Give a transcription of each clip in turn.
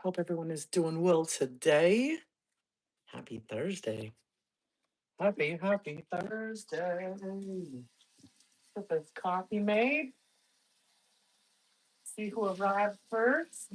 Hope everyone is doing well today. Happy Thursday. Happy Thursday. Get this coffee made. See who arrived first.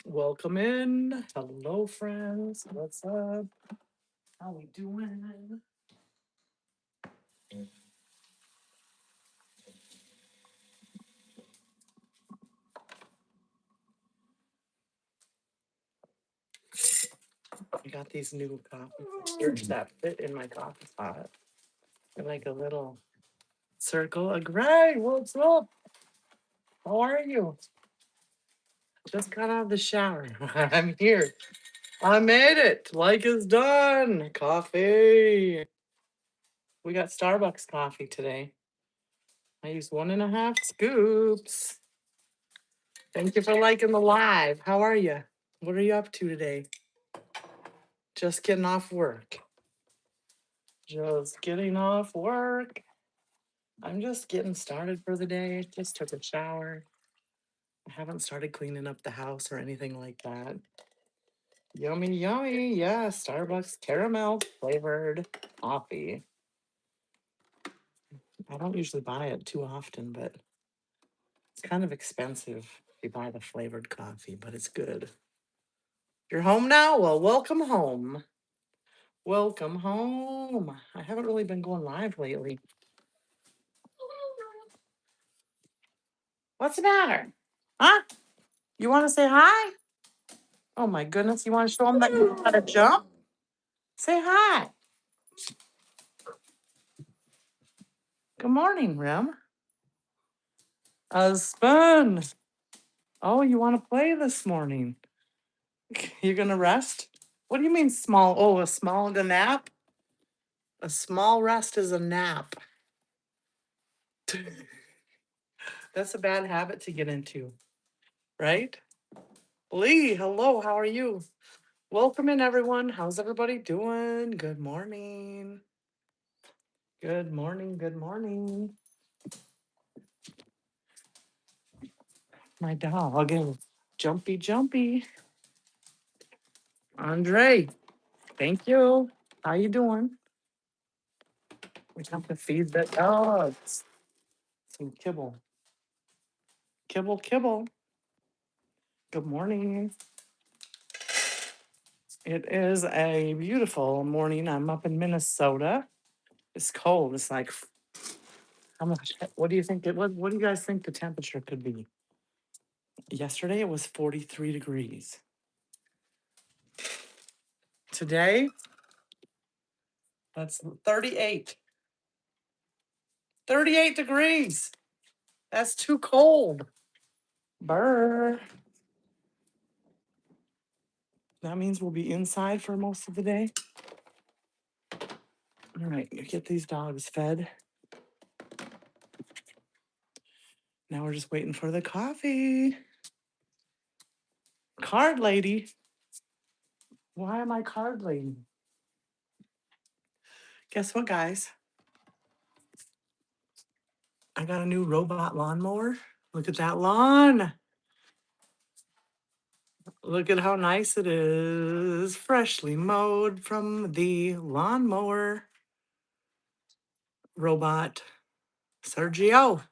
Welcome in. Hello, friends. What's up? How we doing? I got these new coffee filters that fit in my coffee pot. They're like a little circle. Greg, what's up? How are you? Just got out of the shower. I'm here. I made it. Like is done. Coffee. We got Starbucks coffee today. I used 1.5 scoops. Thank you for liking the live. How are you? What are you up to today? Just getting off work. Just getting off work. I'm just getting started for the day. Just took a shower. I haven't started cleaning up the house or anything like that. Yummy, yummy. Yeah, Starbucks caramel flavored coffee. I don't usually buy it too often, but it's kind of expensive if you buy the flavored coffee, but it's good. You're home now? Well, welcome home. Welcome home. I haven't really been going live lately. What's the matter? Huh? You want to say hi? Oh my goodness, you want to show them that you know how to jump? Say hi. Good morning, Rim. Husband. Oh, you want to play this morning? You're going to rest? What do you mean small? Oh, a small nap? A small rest is a nap. That's a bad habit to get into, right? Lee, hello, how are you? Welcome in, everyone. How's everybody doing? Good morning. Good morning. Good morning. My dog is jumpy, jumpy. Andre, thank you. How you doing? We have to feed the dogs some kibble. Kibble, kibble. Good morning. It is a beautiful morning. I'm up in Minnesota. It's cold. It's like, how much? What do you think? What do you guys think the temperature could be? Yesterday it was 43 degrees. Today, that's 38. 38 degrees. That's too cold. Brr. That means we'll be inside for most of the day. All right, get these dogs fed. Now we're just waiting for the coffee. Card lady. Why am I card lady? Guess what, guys? I got a new robot lawnmower. Look at that lawn. Look at how nice it is. Freshly mowed from the lawnmower robot. Sergio.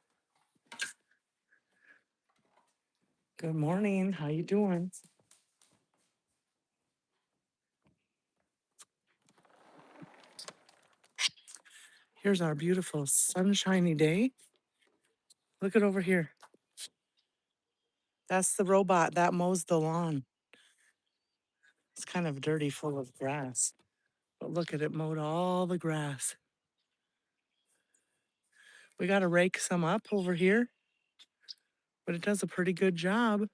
Good morning. How you doing? Here's our beautiful sunshiny day. Look at over here. That's the robot that mows the lawn. It's kind of dirty, full of grass. But look at it, mowed all the grass. We got to rake some up over here. but it does a pretty good job.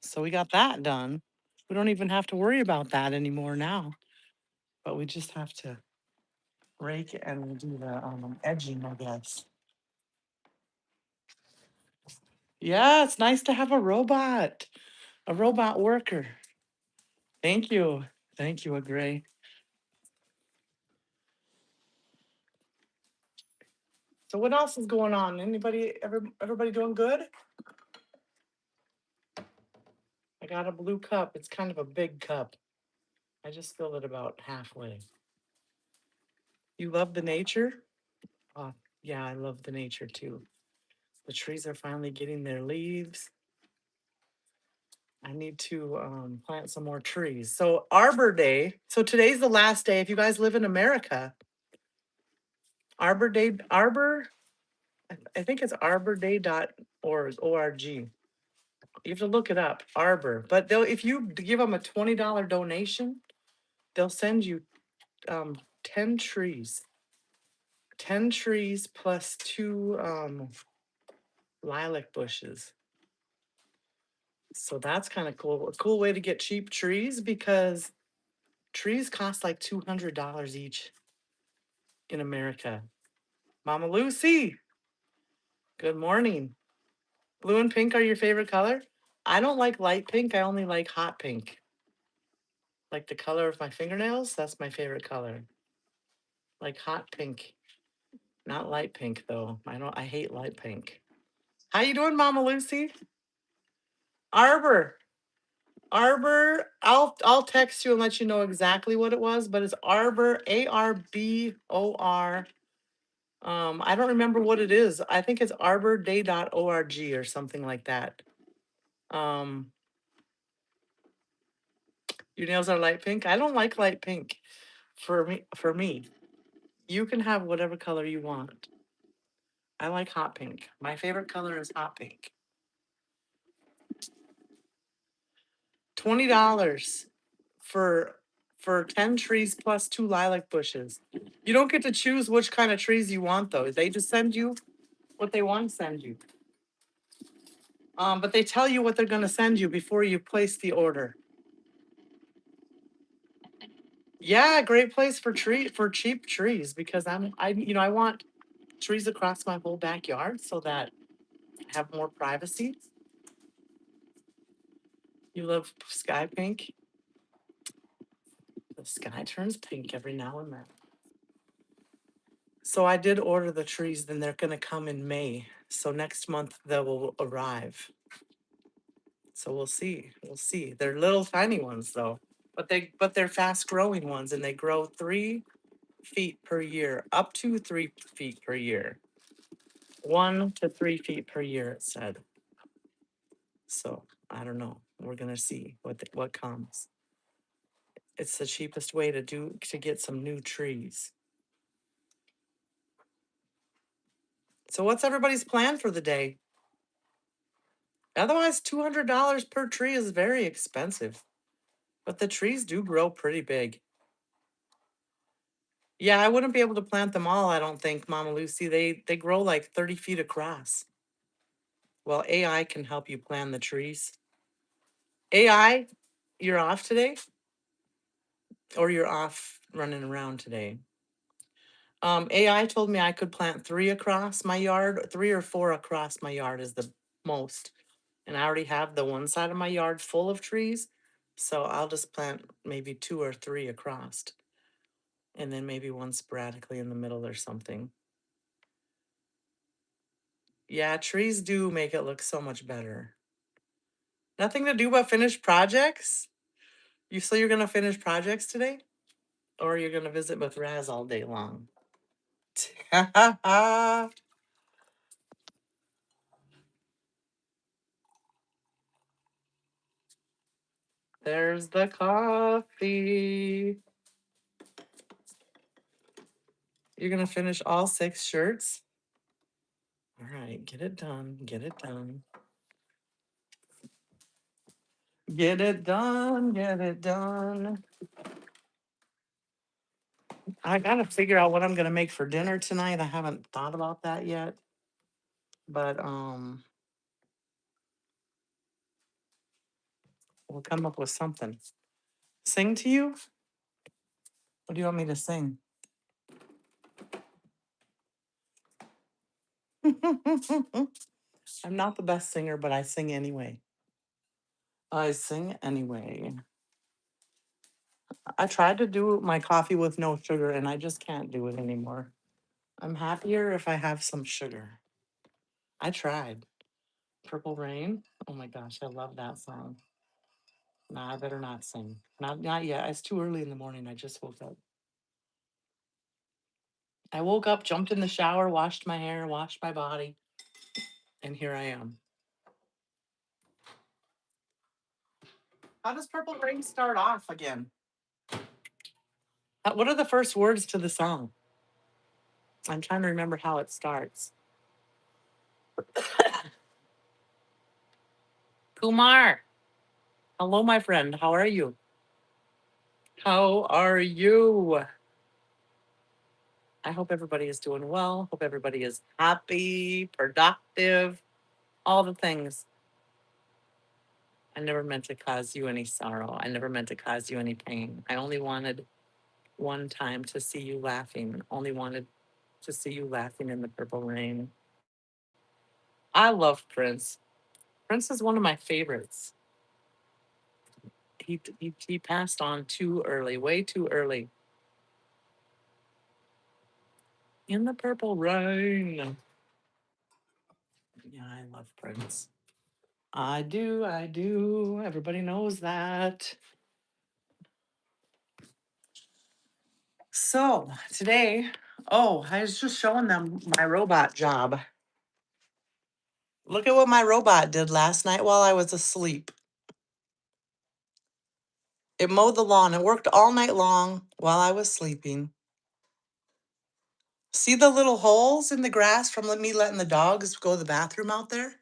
So we got that done. We don't even have to worry about that anymore now, but we just have to rake and do the edging, I guess. Yeah, it's nice to have a robot worker. Thank you. Thank you, Gray. So what else is going on? Everybody doing good? I got a blue cup. It's kind of a big cup. I just filled it about halfway. You love the nature? Oh, yeah, I love the nature too. The trees are finally getting their leaves. I need to plant some more trees. So Arbor Day. So today's the last day. If you guys live in America, Arbor Day, I think it's arborday.org. You have to look it up, Arbor. But they'll if you give them a $20 donation, they'll send you 10 trees. 10 trees plus two lilac bushes. So that's kind of cool. A cool way to get cheap trees because trees cost like $200 each in America. Mama Lucy, good morning. Blue and pink are your favorite color? I don't like light pink. I only like hot pink. Like the color of my fingernails, that's my favorite color. Like hot pink. Not light pink though. I hate light pink. How you doing, Mama Lucy? Arbor. Arbor, I'll text you and let you know exactly what it was, but it's Arbor, Arbor. I don't remember what it is. I think it's arborday.org or something like that. Um, your nails are light pink. I don't like light pink. For me, you can have whatever color you want. I like hot pink. My favorite color is hot pink. $20 for 10 trees plus two lilac bushes. You don't get to choose which kind of trees you want though. They just send you what they want to send you. But they tell you what they're gonna send you before you place the order. Yeah, great place for cheap trees because I want trees across my whole backyard so that I have more privacy. You love sky pink? The sky turns pink every now and then. So I did order the trees, then they're gonna come in May. So next month they will arrive. So we'll see. We'll see. They're little tiny ones though. But they're fast growing ones and they grow 3 feet per year, up to 3 feet per year. 1 to 3 feet per year, it said. So I don't know. We're gonna see what comes. It's the cheapest way to get some new trees. So what's everybody's plan for the day? Otherwise, $200 per tree is very expensive. But the trees do grow pretty big. Yeah, I wouldn't be able to plant them all, I don't think, Mama Lucy. They grow like 30 feet across. Well, AI can help you plant the trees. AI, you're off today? Or you're off running around today? AI told me I could plant 3 across my yard. 3 or 4 across my yard is the most. And I already have the one side of my yard full of trees. So I'll just plant maybe 2 or 3 across. And then maybe one sporadically in the middle or something. Yeah, trees do make it look so much better. Nothing to do but finish projects? You're gonna finish projects today? Or you're gonna visit with Razz all day long? There's the coffee. You're gonna finish all 6 shirts? All right, get it done. Get it done. Get it done. Get it done. I gotta figure out what I'm gonna make for dinner tonight. I haven't thought about that yet. But we'll come up with something. Sing to you? What do you want me to sing? I'm not the best singer, but I sing anyway. I sing anyway. I tried to do my coffee with no sugar and I just can't do it anymore. I'm happier if I have some sugar. I tried. Purple Rain. Oh my gosh, I love that song. Nah, I better not sing. Not yet. It's too early in the morning. I just woke up. I woke up, jumped in the shower, washed my hair, washed my body, and here I am. How does Purple Rain start off again? What are the first words to the song? I'm trying to remember how it starts. Kumar. Hello, my friend. How are you? How are you? I hope everybody is doing well. Hope everybody is happy, productive, all the things. I never meant to cause you any sorrow. I never meant to cause you any pain. I only wanted one time to see you laughing. Only wanted to see you laughing in the purple rain. I love Prince. Prince is one of my favorites. He passed on too early, way too early. In the purple rain. Yeah, I love Prince. I do, I do. Everybody knows that. So today, oh, I was just showing them my robot job. Look at what my robot did last night while I was asleep. It mowed the lawn. It worked all night long while I was sleeping. See the little holes in the grass from me letting the dogs go to the bathroom out there?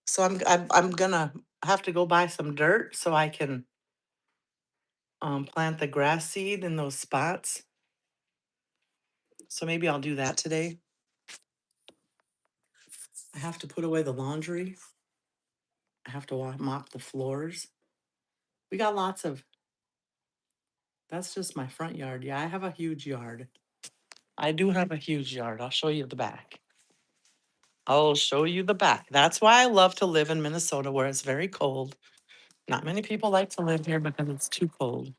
So I'm gonna have to go buy some dirt so I can plant the grass seed in those spots. So maybe I'll do that today. I have to put away the laundry. I have to mop the floors. We got lots of, that's just my front yard. Yeah, I have a huge yard. I do have a huge yard. I'll show you the back. I'll show you the back. That's why I love to live in Minnesota where it's very cold. Not many people like to live here because it's too cold.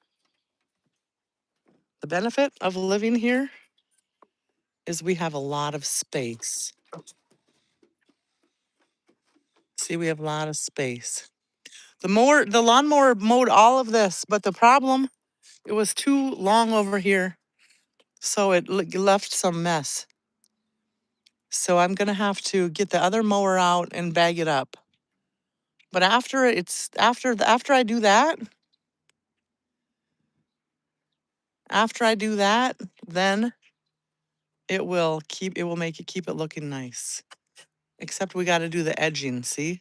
The benefit of living here is we have a lot of space. See, we have a lot of space. The lawnmower mowed all of this, but the problem, it was too long over here. So it left some mess. So I'm gonna have to get the other mower out and bag it up. But after I do that, then it will make it keep it looking nice. Except we got to do the edging, see?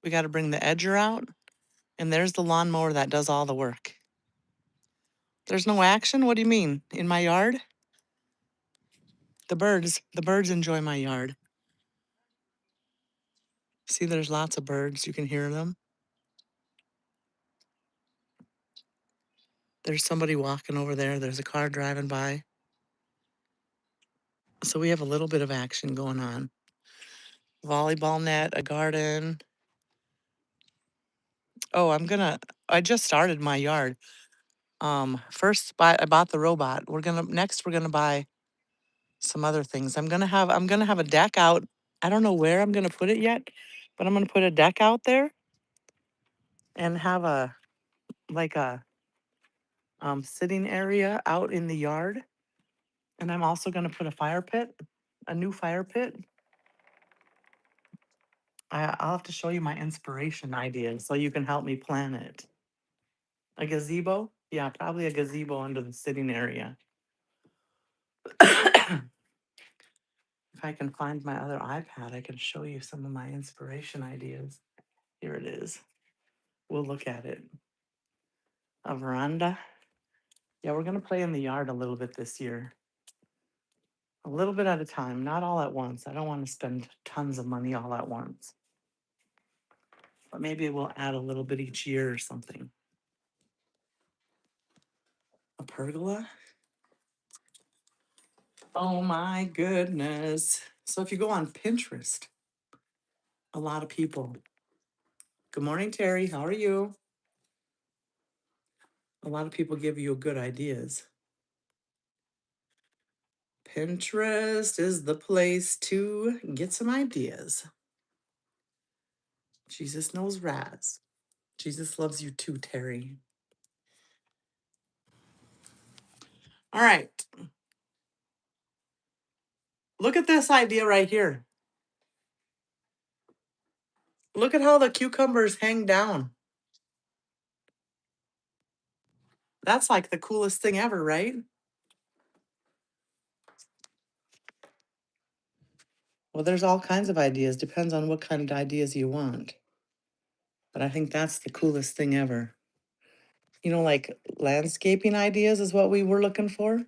We got to bring the edger out, and there's the lawnmower that does all the work. There's no action? What do you mean? In my yard? The birds enjoy my yard. See, there's lots of birds. You can hear them. There's somebody walking over there. There's a car driving by. So we have a little bit of action going on. Volleyball net, a garden. Oh, I just started my yard. First I bought the robot. We're gonna buy some other things. I'm gonna have a deck out. I don't know where I'm gonna put it yet, but I'm gonna put a deck out there and have a sitting area out in the yard. And I'm also gonna put a new fire pit. I'll have to show you my inspiration ideas so you can help me plan it. A gazebo? Yeah, probably a gazebo under the sitting area. If I can find my other iPad, I can show you some of my inspiration ideas. Here it is. We'll look at it. A veranda. Yeah, we're gonna play in the yard a little bit this year. A little bit at a time, not all at once. I don't want to spend tons of money all at once. But maybe we'll add a little bit each year or something. A pergola? Oh my goodness. So if you go on Pinterest, a lot of people. Good morning, Terry. How are you? A lot of people give you good ideas. Pinterest is the place to get some ideas. Jesus knows Razz. Jesus loves you too, Terry. All right. Look at this idea right here. Look at how the cucumbers hang down. That's like the coolest thing ever, right? Well, there's all kinds of ideas. Depends on what kind of ideas you want. But I think that's the coolest thing ever. You know, like landscaping ideas is what we were looking for.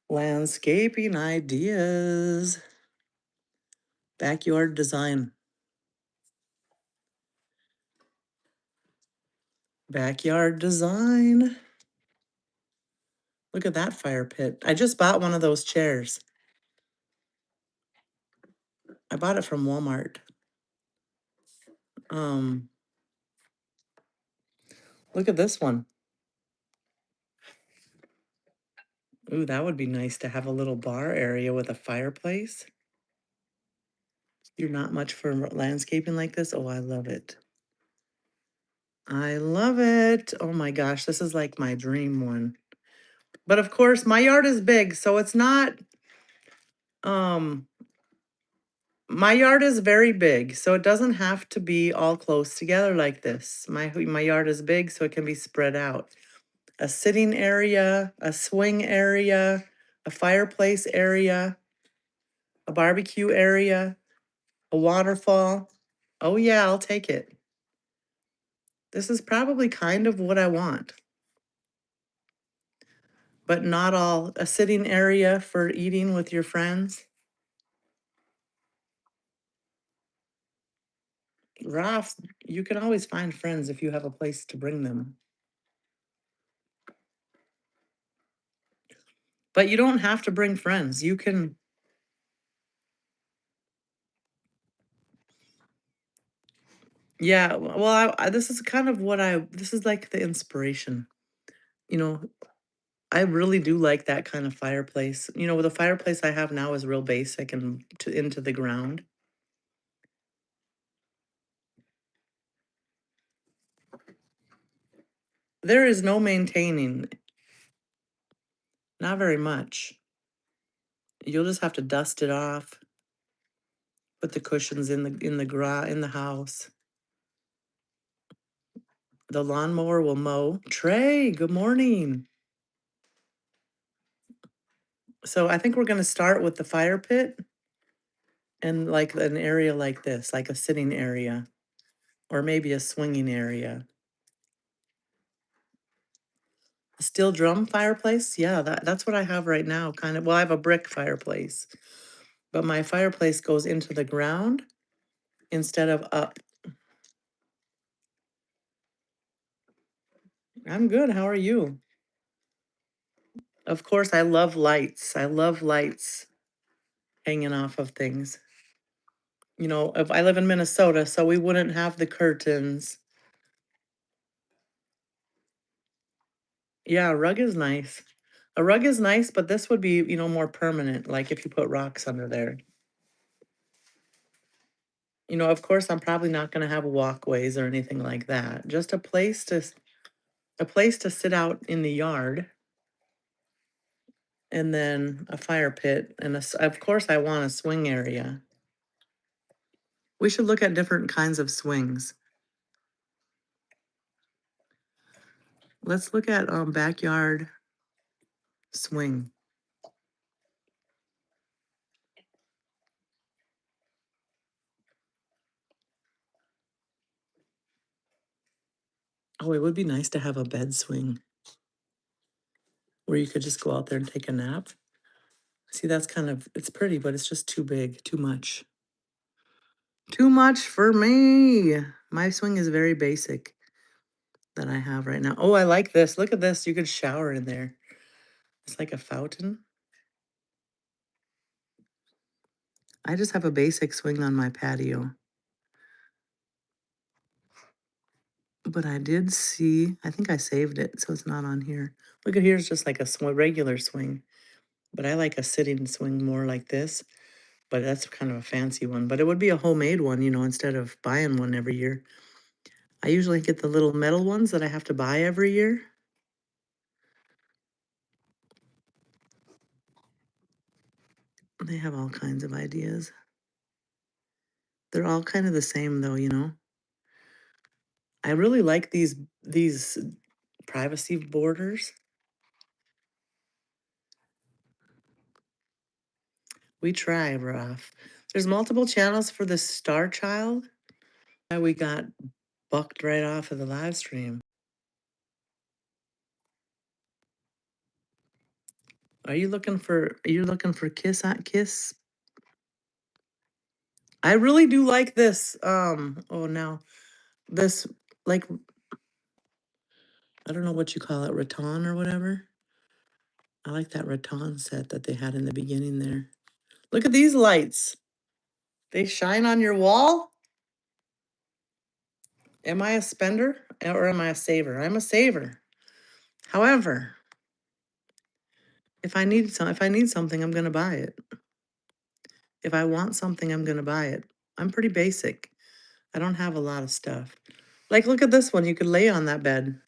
Landscaping ideas. Backyard design. Backyard design. Look at that fire pit. I just bought one of those chairs. I bought it from Walmart. Um, Look at this one. Ooh, that would be nice to have a little bar area with a fireplace. You're not much for landscaping like this? Oh, I love it. I love it. Oh my gosh, this is like my dream one. But of course, my yard is big, so it's not um my yard is very big, so it doesn't have to be all close together like this. My yard is big, so it can be spread out. A sitting area, a swing area, a fireplace area, a barbecue area, a waterfall. Oh yeah, I'll take it. This is probably kind of what I want. But not all. A sitting area for eating with your friends. Rafts, you can always find friends if you have a place to bring them. But you don't have to bring friends. You can. Yeah, well, this is kind of this is like the inspiration. You know, I really do like that kind of fireplace. You know, the fireplace I have now is real basic and into the ground. There is no maintaining, not very much. You'll just have to dust it off, put the cushions in the house. The lawnmower will mow. Trey, good morning. So I think we're gonna start with the fire pit and like an area like this, like a sitting area, or maybe a swinging area. A steel drum fireplace? Yeah, that's what I have right now, kind of. Well, I have a brick fireplace, but my fireplace goes into the ground instead of up. I'm good. How are you? Of course, I love lights. I love lights hanging off of things. You know, if I live in Minnesota, so we wouldn't have the curtains. Yeah, a rug is nice. A rug is nice, but this would be, more permanent, like if you put rocks under there. You know, of course, I'm probably not going to have walkways or anything like that. Just a place to sit out in the yard, and then a fire pit, and of course, I want a swing area. We should look at different kinds of swings. Let's look at backyard swing. Oh, it would be nice to have a bed swing where you could just go out there and take a nap. See, that's kind of, it's pretty, but it's just too big, too much. Too much for me. My swing is very basic that I have right now. Oh, I like this. Look at this. You could shower in there. It's like a fountain. I just have a basic swing on my patio. But I did see, I think I saved it, so it's not on here. Look at here's just like a regular swing. But I like a sitting swing more like this. But that's kind of a fancy one. But it would be a homemade one, instead of buying one every year. I usually get the little metal ones that I have to buy every year. They have all kinds of ideas. They're all kind of the same though. I really like these privacy borders. We try, Ralph. There's multiple channels for the Star Child. We got bucked right off of the live stream. Are you looking for Kiss on Kiss? I really do like this. Oh no. This, like, I don't know what you call it, rattan or whatever. I like that rattan set that they had in the beginning there. Look at these lights. They shine on your wall. Am I a spender or am I a saver? I'm a saver. However, if I need something, I'm gonna buy it. If I want something, I'm gonna buy it. I'm pretty basic. I don't have a lot of stuff. Like, look at this one. You could lay on that bed.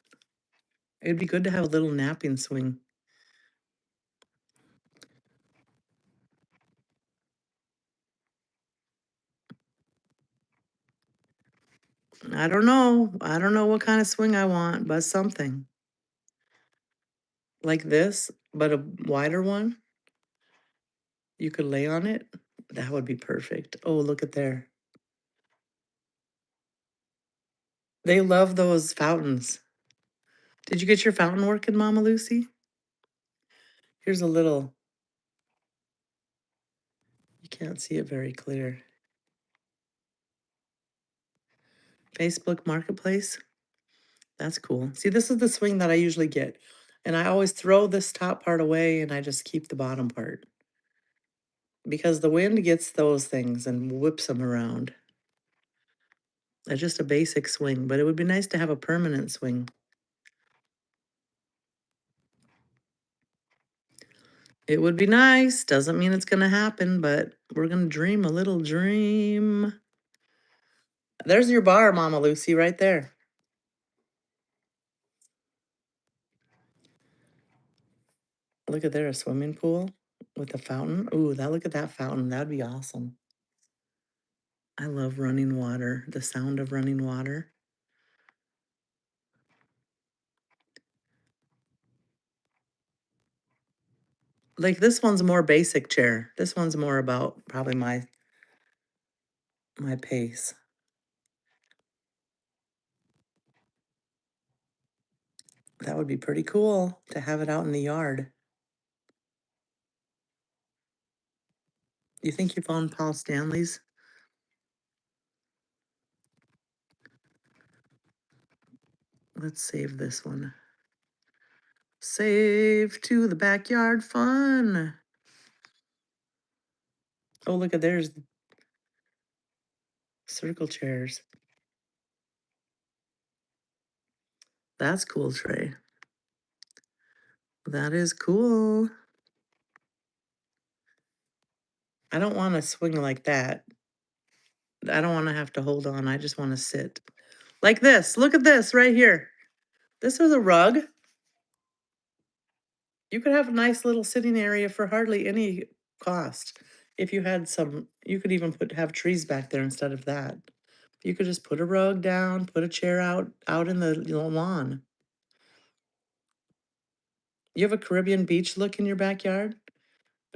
It'd be good to have a little napping swing. I don't know. I don't know what kind of swing I want, but something like this, but a wider one. You could lay on it. That would be perfect. Oh, look at there. They love those fountains. Did you get your fountain working, Mama Lucy? Here's a little, you can't see it very clear. Facebook Marketplace. That's cool. See, this is the swing that I usually get. And I always throw this top part away and I just keep the bottom part. Because the wind gets those things and whips them around. It's just a basic swing, but it would be nice to have a permanent swing. It would be nice. Doesn't mean it's going to happen, but we're going to dream a little dream. There's your bar, Mama Lucy, right there. Look at there, a swimming pool with a fountain. Ooh, look at that fountain. That'd be awesome. I love running water, the sound of running water. Like this one's more basic chair. This one's more about probably my pace. That would be pretty cool to have it out in the yard. You think you found Paul Stanley's? Let's save this one. Save to the backyard fun. Oh, look at there's circle chairs. That's cool, Trey. That is cool. I don't want to swing like that. I don't want to have to hold on. I just want to sit. Like this. Look at this right here. This is a rug. You could have a nice little sitting area for hardly any cost. If you had some, you could even have trees back there instead of that. You could just put a rug down, put a chair out in the lawn. You have a Caribbean beach look in your backyard?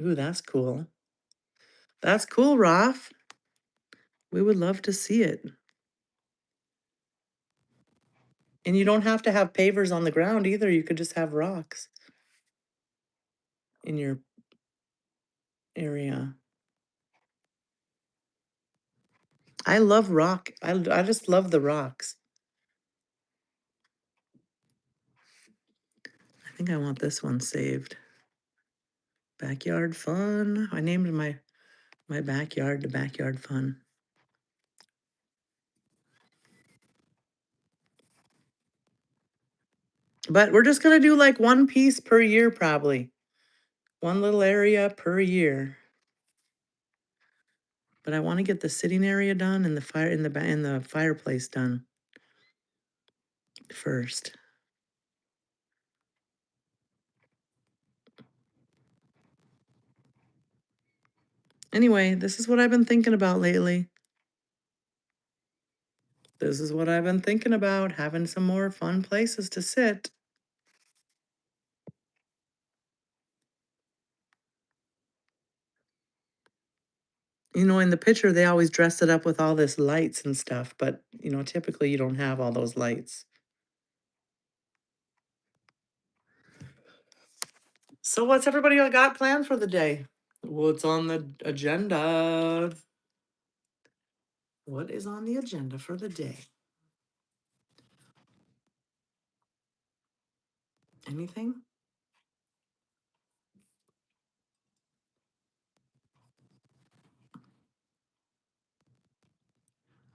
Ooh, that's cool. That's cool, Ralph. We would love to see it. And you don't have to have pavers on the ground either. You could just have rocks in your area. I love rock. I just love the rocks. I think I want this one saved. Backyard fun. I named my backyard the backyard fun. But we're just gonna do like one piece per year, probably. One little area per year. But I want to get the sitting area done and the fire in the fireplace done first. Anyway, this is what I've been thinking about lately. This is what I've been thinking about, having some more fun places to sit. You know, in the picture, they always dress it up with all this lights and stuff, but, you know, typically you don't have all those lights. So what's everybody got planned for the day? What's on the agenda? What is on the agenda for the day? Anything?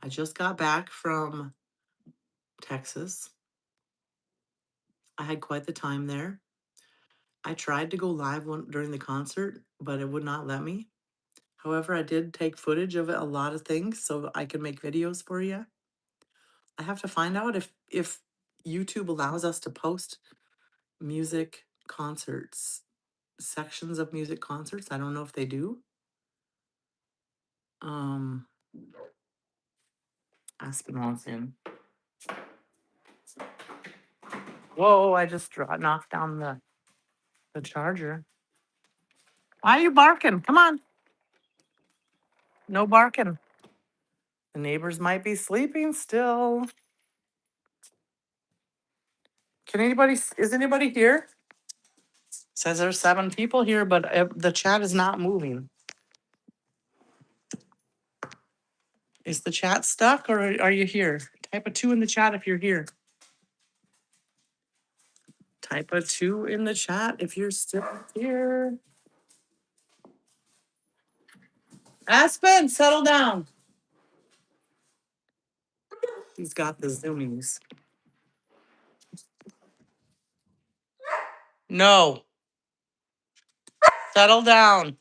I just got back from Texas. I had quite the time there. I tried to go live during the concert, but it would not let me. However, I did take footage of a lot of things so I can make videos for you. I have to find out if YouTube allows us to post music concerts, sections of music concerts. I don't know if they do. Um, Aspinall's in. Whoa! I just knocked down the charger. Why are you barking? Come on. No barking. The neighbors might be sleeping still. Is anybody here? Says there's 7 people here, but the chat is not moving. Is the chat stuck or are you here? Type a 2 in the chat if you're here. Type a 2 in the chat if you're still here. Aspen, settle down. He's got the zoomies. No. Settle down.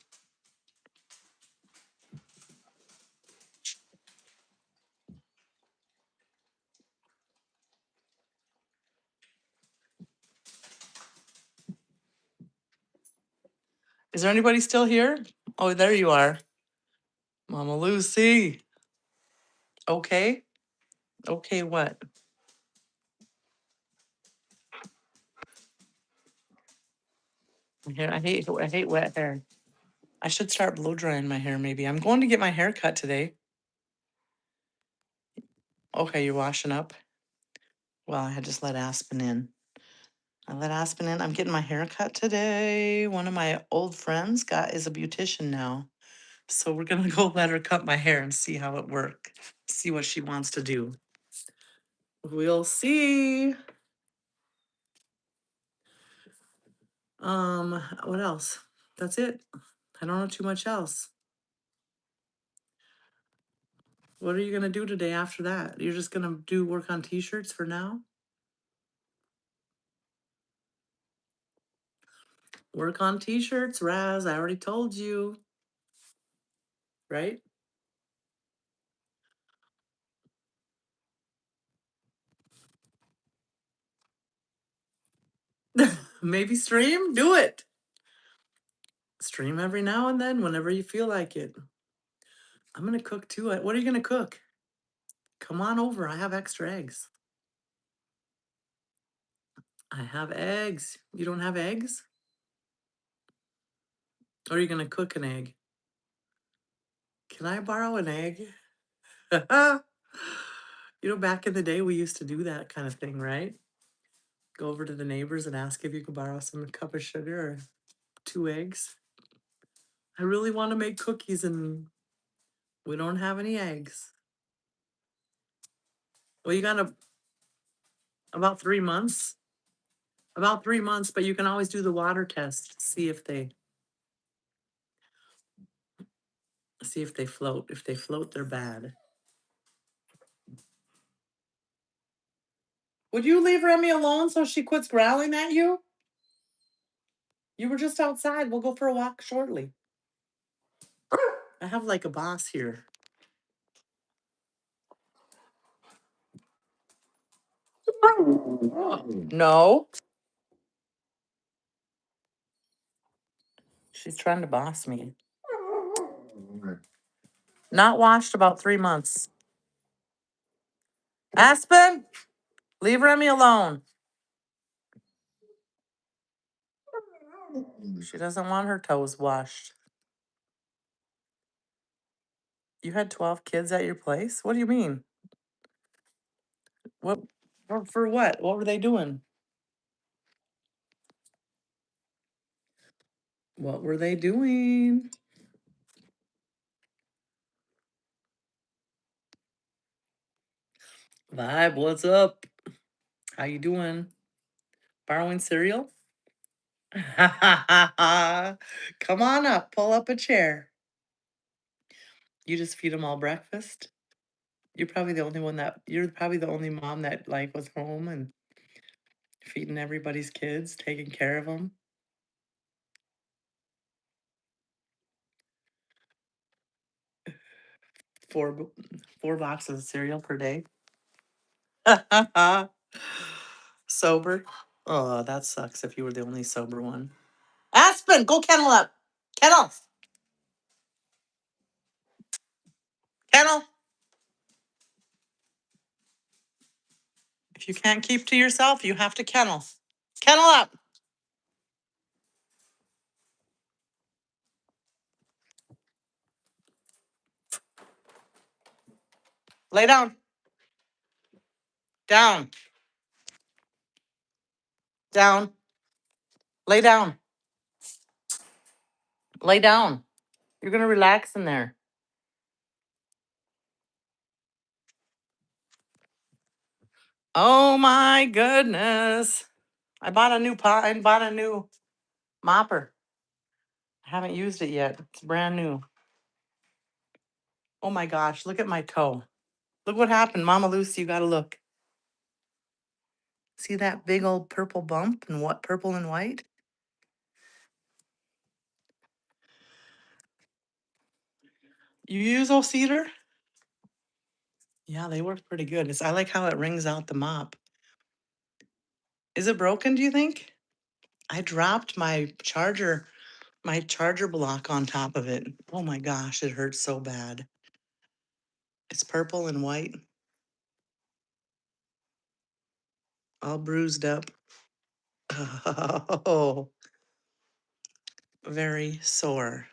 Is there anybody still here? Oh, there you are. Mama Lucy. Okay. Okay, what? Hair. I hate wet hair. I should start blow drying my hair maybe. I'm going to get my hair cut today. Okay, you're washing up? Well, I had just let Aspen in. I let Aspen in. I'm getting my hair cut today. One of my old friends is a beautician now. So we're gonna go let her cut my hair and see how it works. See what she wants to do. We'll see. What else? That's it. I don't know too much else. What are you gonna do today after that? You're just gonna do work on t-shirts for now? Work on t-shirts, Razz. I already told you. Right? Maybe stream? Do it. Stream every now and then whenever you feel like it. I'm gonna cook too. What are you gonna cook? Come on over. I have extra eggs. I have eggs. You don't have eggs? Or are you gonna cook an egg? Can I borrow an egg? You know, back in the day, we used to do that kind of thing, right? Go over to the neighbors and ask if you could borrow some cup of sugar or 2 eggs. I really want to make cookies and we don't have any eggs. Well, you got about 3 months. About 3 months, but you can always do the water test. See if they float. If they float, they're bad. Would you leave Remy alone so she quits growling at you? You were just outside. We'll go for a walk shortly. I have like a boss here. No. She's trying to boss me. Not washed about 3 months. Aspen, leave Remy alone. She doesn't want her toes washed. You had 12 kids at your place? What do you mean? What for what? What were they doing? What were they doing? Vibe, what's up? How you doing? Borrowing cereal? Come on up, pull up a chair. You just feed them all breakfast? You're probably the only mom that like was home and feeding everybody's kids, taking care of them. Four 4 boxes of cereal per day. Sober. Oh, that sucks if you were the only sober one. Aspen, go kennel up. Kennel. Kennel. If you can't keep to yourself, you have to kennel. Kennel up. Lay down. Down. Down. Lay down. Lay down. You're going to relax in there. Oh my goodness. I bought a new pot and bought a new mopper. I haven't used it yet. It's brand new. Oh my gosh, look at my toe. Look what happened. Mama Lucy, you got to look. See that big old purple bump and what purple and white? You use old cedar? Yeah, they work pretty good. I like how it wrings out the mop. Is it broken, do you think? I dropped my charger block on top of it. Oh my gosh, it hurts so bad. It's purple and white, all bruised up. Oh, very sore.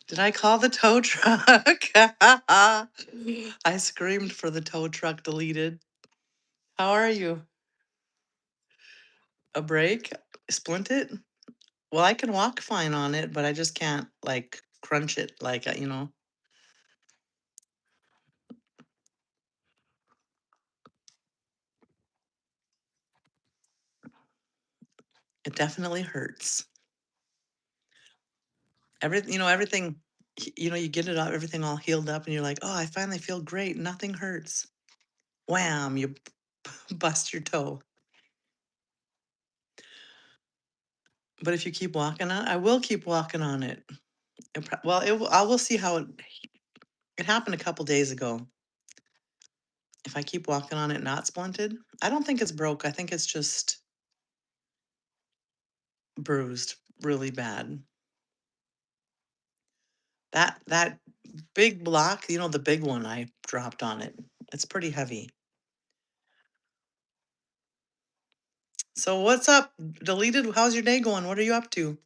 Did I call the tow truck? I screamed for the tow truck deleted. How are you? A break? Splint it? Well, I can walk fine on it, but I just can't like crunch it like, it definitely hurts. Everything, you get it out, everything all healed up, and you're like, oh, I finally feel great. Nothing hurts. Wham, you bust your toe. But if you keep walking on, I will keep walking on it. Well, I will see how it happened a couple days ago. If I keep walking on it, not splinted, I don't think it's broke. I think it's just bruised really bad. That big block, the big one I dropped on it. It's pretty heavy. So what's up? Deleted, how's your day going? What are you up to?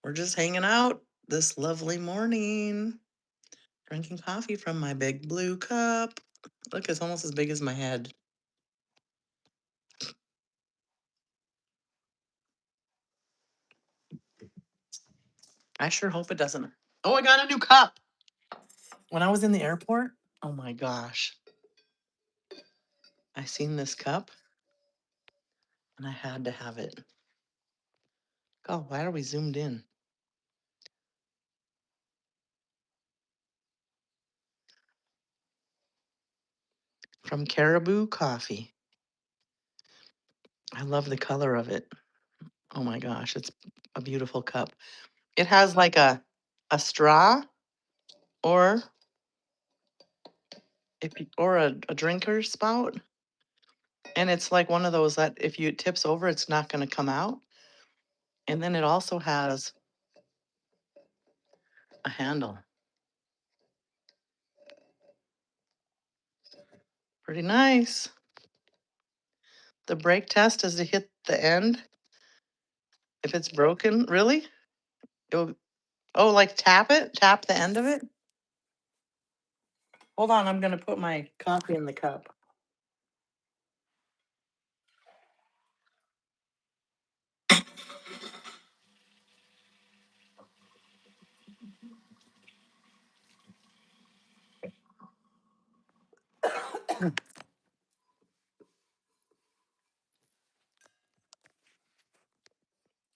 We're just hanging out this lovely morning, drinking coffee from my big blue cup. Look, it's almost as big as my head. I sure hope it doesn't. Oh, I got a new cup. When I was in the airport, oh my gosh, I seen this cup and I had to have it. God, why are we zoomed in? From Caribou Coffee. I love the color of it. Oh my gosh, it's a beautiful cup. It has like a straw or a drinker spout, and it's like one of those that if you it tips over, it's not going to come out. And then it also has a handle. Pretty nice. The brake test is to hit the end. If it's broken, really? It'll, oh, like tap it? Tap the end of it? Hold on, I'm gonna put my coffee in the cup.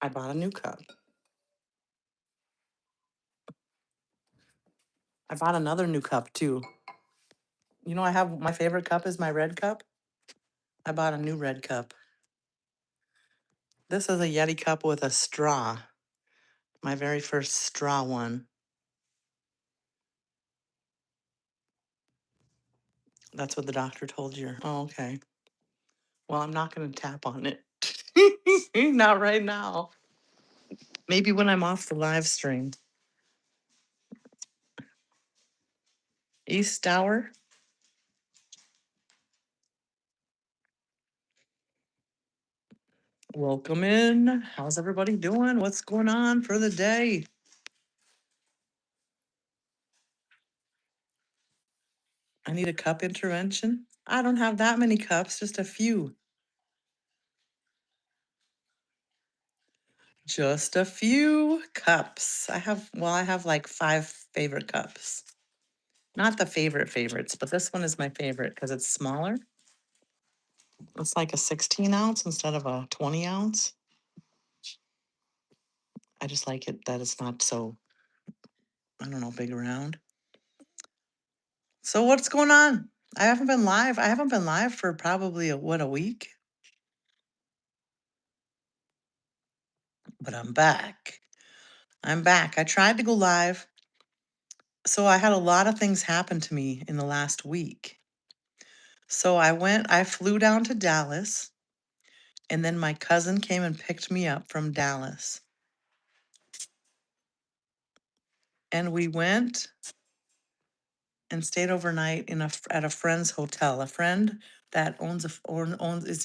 I bought a new cup. I bought another new cup too. You know, I have my favorite cup is my red cup. I bought a new red cup. This is a Yeti cup with a straw. My very first straw one. That's what the doctor told you. Oh, okay. Well, I'm not going to tap on it. Not right now. Maybe when I'm off the live stream. East Tower. Welcome in. How's everybody doing? What's going on for the day? I need a cup intervention. I don't have that many cups, just a few. Just a few cups. I have like 5 favorite cups. Not the favorite favorites, but this one is my favorite because it's smaller. It's like a 16 ounce instead of a 20 ounce. I just like it that it's not so, I don't know, big around. So what's going on? I haven't been live. I haven't been live for probably a week? But I'm back. I'm back. I tried to go live. So I had a lot of things happen to me in the last week. So I flew down to Dallas, and then my cousin came and picked me up from Dallas. And we went and stayed overnight at a friend's hotel. A friend that owns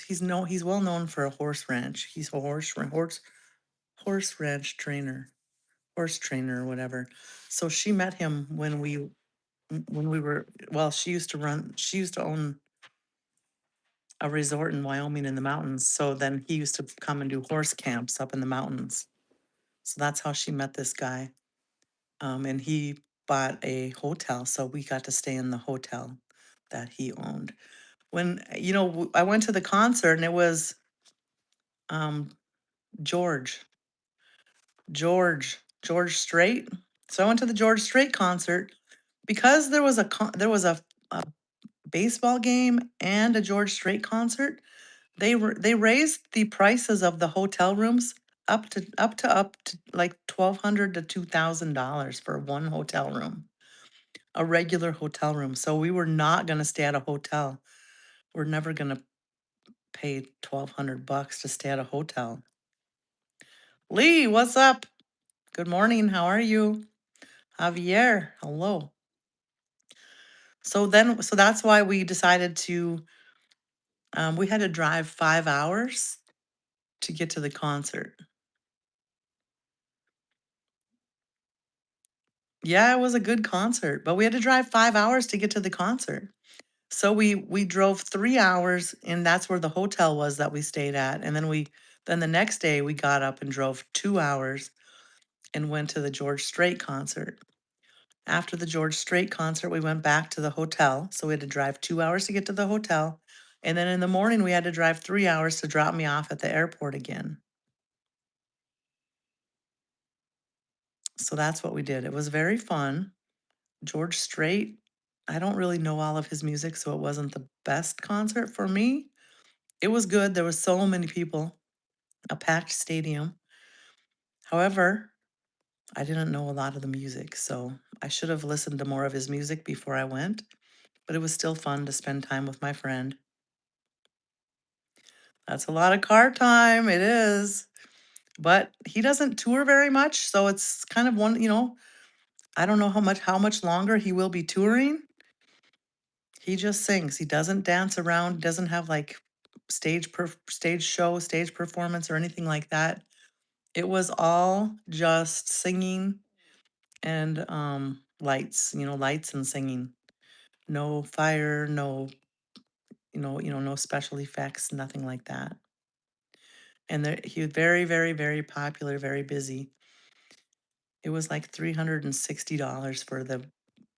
he's well known for a horse ranch. He's a horse ranch trainer, horse trainer or whatever. So she met him when we were well, she used to own a resort in Wyoming in the mountains. So then he used to come and do horse camps up in the mountains. So that's how she met this guy. And he bought a hotel, so we got to stay in the hotel that he owned. When I went to the concert and it was um, George, George Strait. So I went to the George Strait concert because there was a baseball game and a George Strait concert. They raised the prices of the hotel rooms up to like $1,200 to $2,000 for one hotel room, a regular hotel room. So we were not going to stay at a hotel. We're never going to pay $1,200 to stay at a hotel. Lee, what's up? Good morning. How are you? Javier, hello. So that's why we decided to. We had to drive 5 hours to get to the concert. Yeah, it was a good concert, but we had to drive 5 hours to get to the concert. So we drove 3 hours, and that's where the hotel was that we stayed at. And then the next day we got up and drove 2 hours and went to the George Strait concert. After the George Strait concert, we went back to the hotel. So we had to drive 2 hours to get to the hotel. And then in the morning, we had to drive 3 hours to drop me off at the airport again. So that's what we did. It was very fun. George Strait, I don't really know all of his music, so it wasn't the best concert for me. It was good. There was so many people, a packed stadium. However, I didn't know a lot of the music, so I should have listened to more of his music before I went, but it was still fun to spend time with my friend. That's a lot of car time. It is. But he doesn't tour very much, so it's kind of one, I don't know how much longer he will be touring. He just sings. He doesn't dance around, doesn't have like stage show, stage performance or anything like that. It was all just singing and lights and singing. No fire, no special effects, nothing like that. And he was very, very, very popular, very busy. It was like $360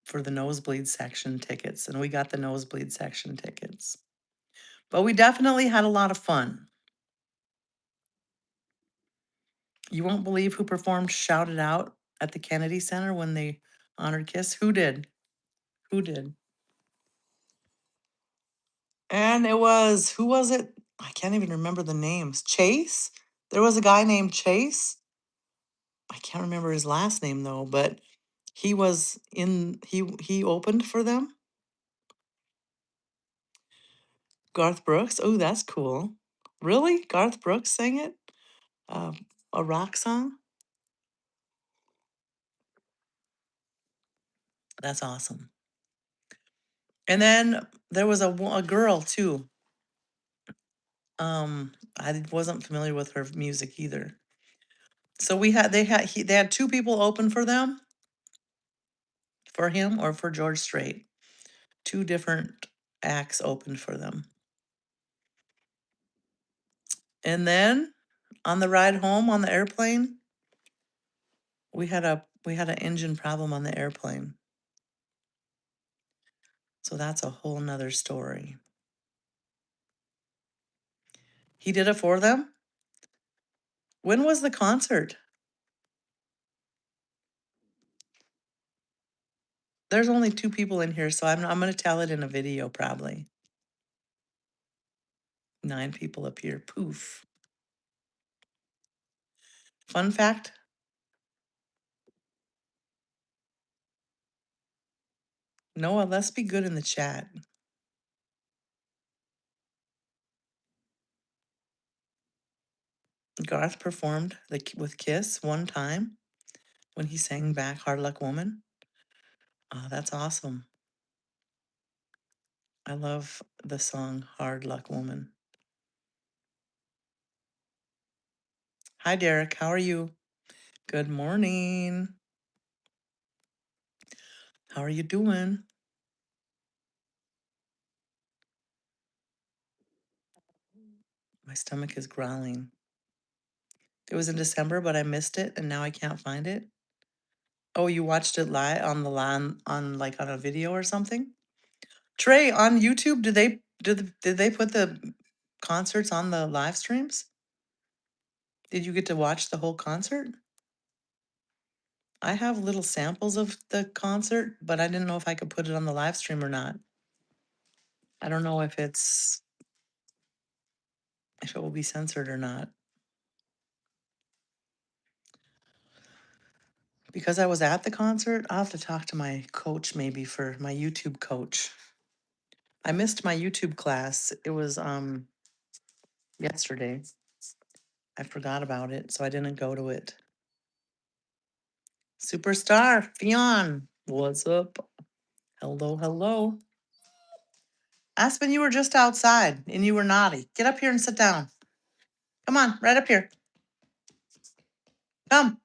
for the nosebleed section tickets, and we got the nosebleed section tickets. But we definitely had a lot of fun. You won't believe who performed Shout It Out at the Kennedy Center when they honored Kiss. Who did? Who did? And who was it? I can't even remember the names. Chase? There was a guy named Chase. I can't remember his last name though, but he opened for them. Garth Brooks. Oh, that's cool. Really? Garth Brooks sang it? Uh, a rock song? That's awesome. And then there was a girl too. I wasn't familiar with her music either. So they had two people open for them, for him or for George Strait. Two different acts opened for them. And then on the ride home on the airplane, we had an engine problem on the airplane. So that's a whole nother story. He did it for them? When was the concert? There's only two people in here, so I'm gonna tell it in a video probably. 9 people appear. Poof. Fun fact, Noah, let's be good in the chat. Garth performed with Kiss one time when he sang back Hard Luck Woman. Oh, that's awesome. I love the song Hard Luck Woman. Hi, Derek. How are you? Good morning. How are you doing? My stomach is growling. It was in December, but I missed it and now I can't find it. Oh, you watched it live on the line on a video or something? Trey, on YouTube, did they put the concerts on the live streams? Did you get to watch the whole concert? I have little samples of the concert, but I didn't know if I could put it on the live stream or not. I don't know if it will be censored or not. Because I was at the concert, I'll have to talk to my coach maybe for my YouTube coach. I missed my YouTube class. It was yesterday. I forgot about it, so I didn't go to it. Superstar, Fionn, what's up? Hello, hello. Aspen, you were just outside and you were naughty. Get up here and sit down. Come on, right up here. Come.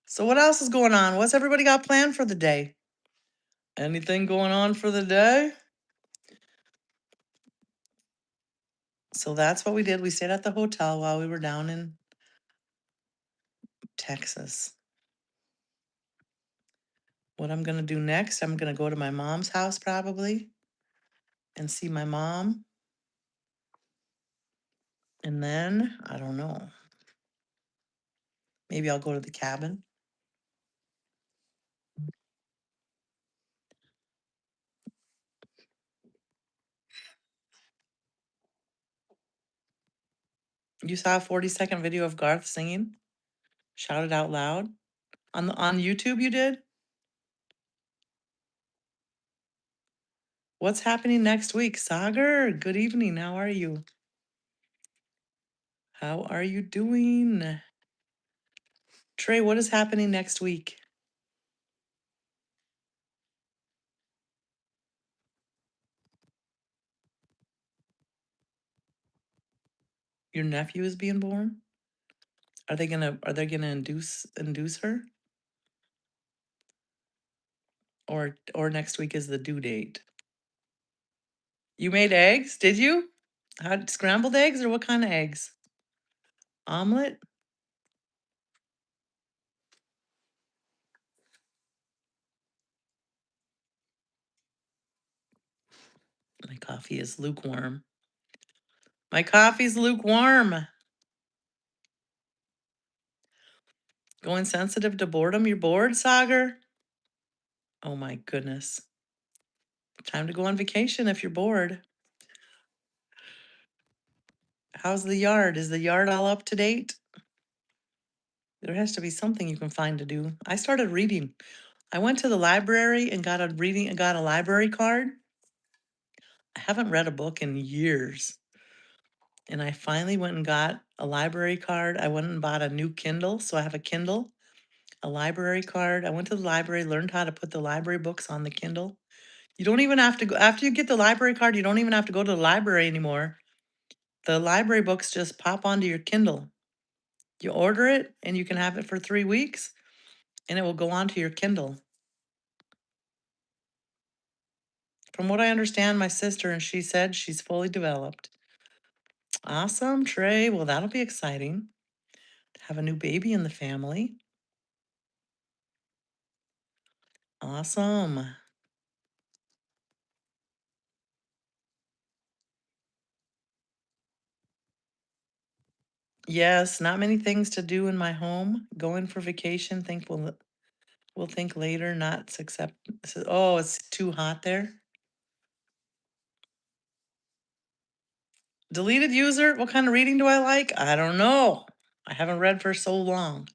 So what else is going on? What's everybody got planned for the day? Anything going on for the day? So that's what we did. We stayed at the hotel while we were down in Texas. What I'm gonna do next, I'm gonna go to my mom's house probably and see my mom. And then I don't know. Maybe I'll go to the cabin. You saw a 40-second video of Garth singing? Shout it out loud? On YouTube you did? What's happening next week? Sagar, good evening. How are you? How are you doing? Trey, what is happening next week? Your nephew is being born? Are they gonna induce her? Or next week is the due date? You made eggs, did you? How scrambled eggs or what kind of eggs? Omelet? My coffee is lukewarm. My coffee's lukewarm. Going sensitive to boredom? You're bored, Sagar? Oh my goodness. Time to go on vacation if you're bored. How's the yard? Is the yard all up to date? There has to be something you can find to do. I started reading. I went to the library and got a library card. I haven't read a book in years. And I finally went and got a library card. I went and bought a new Kindle. So I have a Kindle, a library card. I went to the library, learned how to put the library books on the Kindle. You don't even have to go, after you get the library card, you don't even have to go to the library anymore. The library books just pop onto your Kindle. You order it and you can have it for 3 weeks and it will go onto your Kindle. From what I understand, my sister, and she said she's fully developed. Awesome, Trey. Well, that'll be exciting. Have a new baby in the family. Awesome. Yes, not many things to do in my home. Going for vacation. Think we'll think later. Not accept. Oh, it's too hot there. Deleted user. What kind of reading do I like? I don't know. I haven't read for so long.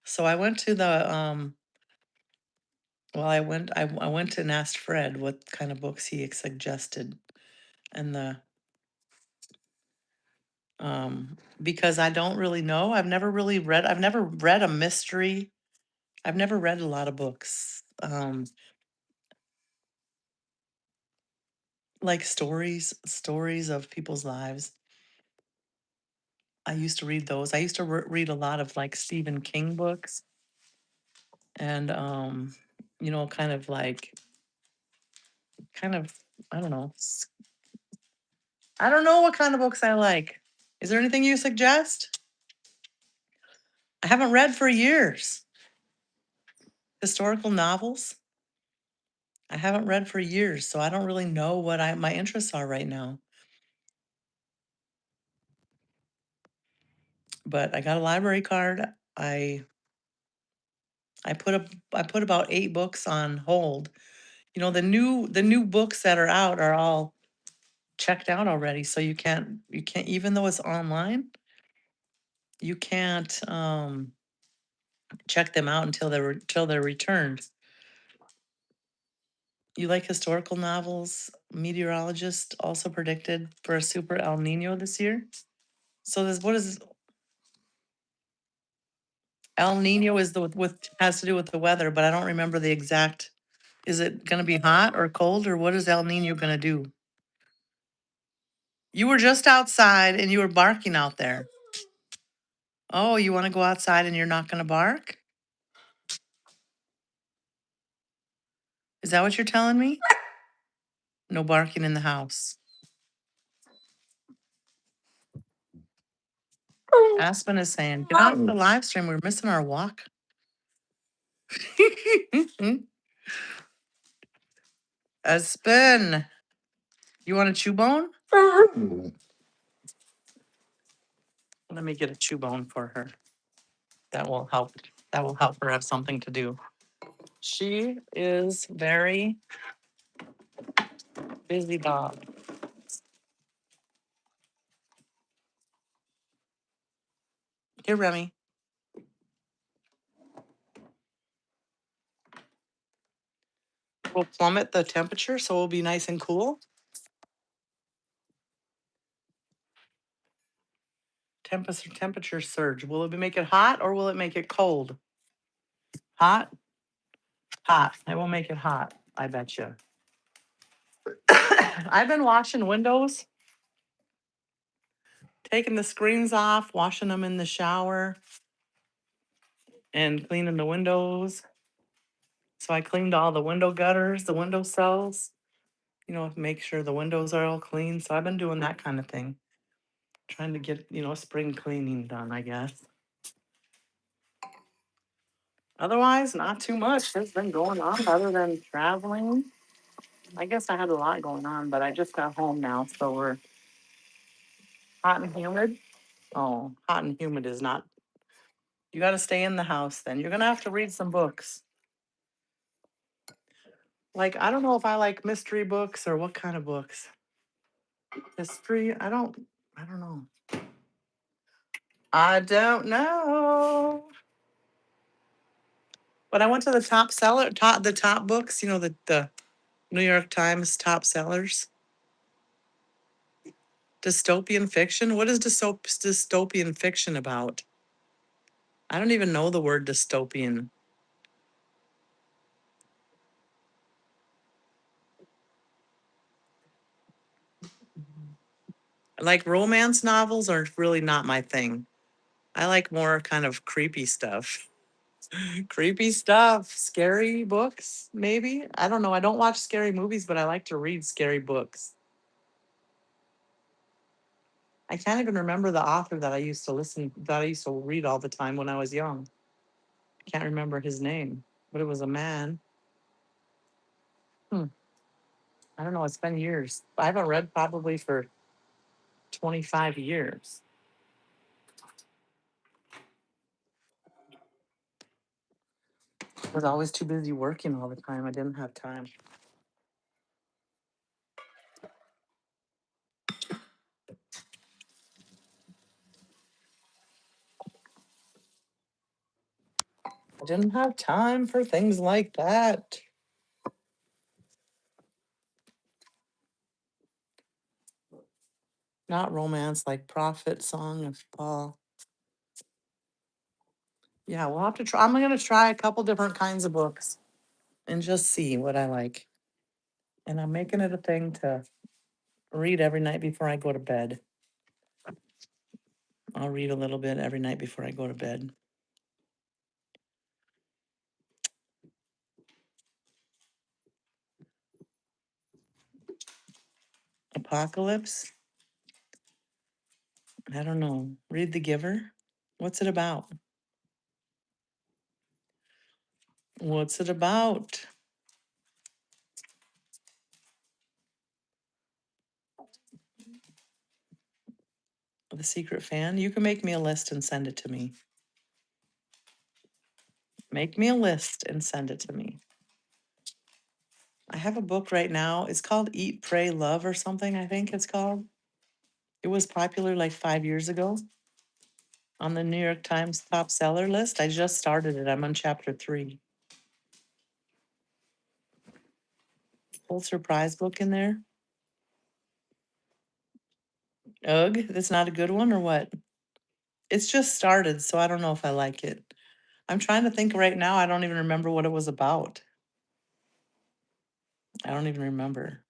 So I went to the well, I went and asked Fred what kind of books he suggested, and because I don't really know. I've never read a mystery. I've never read a lot of books. Like stories of people's lives. I used to read those. I used to read a lot of like Stephen King books and kind of like kind of I don't know. I don't know what kind of books I like. Is there anything you suggest? I haven't read for years. Historical novels? I haven't read for years, so I don't really know what my interests are right now. But I got a library card. I I put about 8 books on hold. The new books that are out are all checked out already, so you can't even though it's online, you can't check them out until they're returned. You like historical novels? Meteorologist also predicted for a super El Nino this year. So this what is El Nino is the with has to do with the weather, but I don't remember the exact. Is it going to be hot or cold or what is El Nino going to do? You were just outside and you were barking out there. Oh, you want to go outside and you're not going to bark? Is that what you're telling me? No barking in the house. Aspen is saying, get off the live stream. We're missing our walk. Aspen, you want a chew bone? Let me get a chew bone for her. That will help. That will help her have something to do. She is very busy dog. Here, Remy. We'll plummet the temperature so it'll be nice and cool. Temperature surge. Will it make it hot or will it make it cold? Hot? Hot. It will make it hot, I bet you. I've been washing windows, taking the screens off, washing them in the shower, and cleaning the windows. So I cleaned all the window gutters, the window cells, make sure the windows are all clean. So I've been doing that kind of thing, trying to get, spring cleaning done, I guess. Otherwise, not too much has been going on other than traveling. I guess I had a lot going on, but I just got home now, so we're hot and humid. Oh, hot and humid is not. You got to stay in the house then. You're going to have to read some books. Like, I don't know if I like mystery books or what kind of books. History, I don't know. I don't know. But I went to the the top books, the New York Times top sellers. Dystopian fiction? What is dystopian fiction about? I don't even know the word dystopian. Like romance novels are really not my thing. I like more kind of creepy stuff. Creepy stuff. Scary books, maybe? I don't know. I don't watch scary movies, but I like to read scary books. I can't even remember the author that I used to read all the time when I was young. I can't remember his name, but it was a man. I don't know. It's been years. I haven't read probably for 25 years. I was always too busy working all the time. I didn't have time. I didn't have time for things like that. Not romance, like Prophet Song of Paul. Yeah, we'll have to try. I'm going to try a couple different kinds of books and just see what I like. And I'm making it a thing to read every night before I go to bed. I'll read a little bit every night before I go to bed. Apocalypse? I don't know. Read The Giver? What's it about? What's it about? The Secret Fan? You can make me a list and send it to me. Make me a list and send it to me. I have a book right now. It's called Eat, Pray, Love or something, I think it's called. It was popular like 5 years ago on the New York Times top seller list. I just started it. I'm on chapter 3. Pulitzer Prize book in there. Ugh, that's not a good one or what? It's just started, so I don't know if I like it. I'm trying to think right now. I don't even remember what it was about. I don't even remember.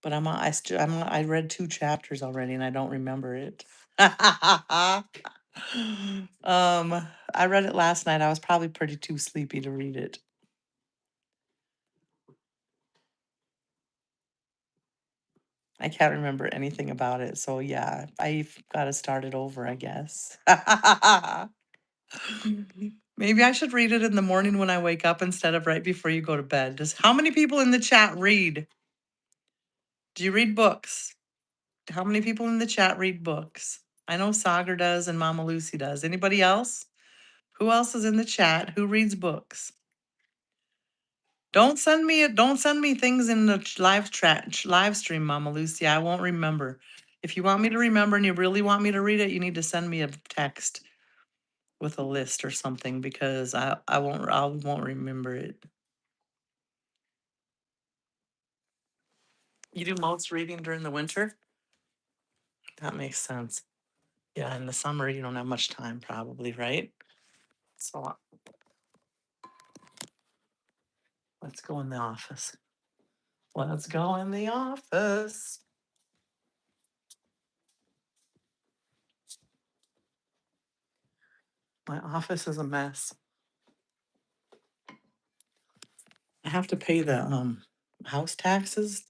But I read 2 chapters already and I don't remember it. I read it last night. I was probably pretty too sleepy to read it. I can't remember anything about it. So yeah, I've got to start it over, I guess. Maybe I should read it in the morning when I wake up instead of right before you go to bed. How many people in the chat read? Do you read books? How many people in the chat read books? I know Sagar does and Mama Lucy does. Anybody else? Who else is in the chat who reads books? Don't send me things in the live stream, Mama Lucy. I won't remember. If you want me to remember and you really want me to read it, you need to send me a text with a list or something because I won't remember it. You do most reading during the winter? That makes sense. Yeah, in the summer you don't have much time probably, right? So let's go in the office. Let's go in the office. My office is a mess. I have to pay the house taxes.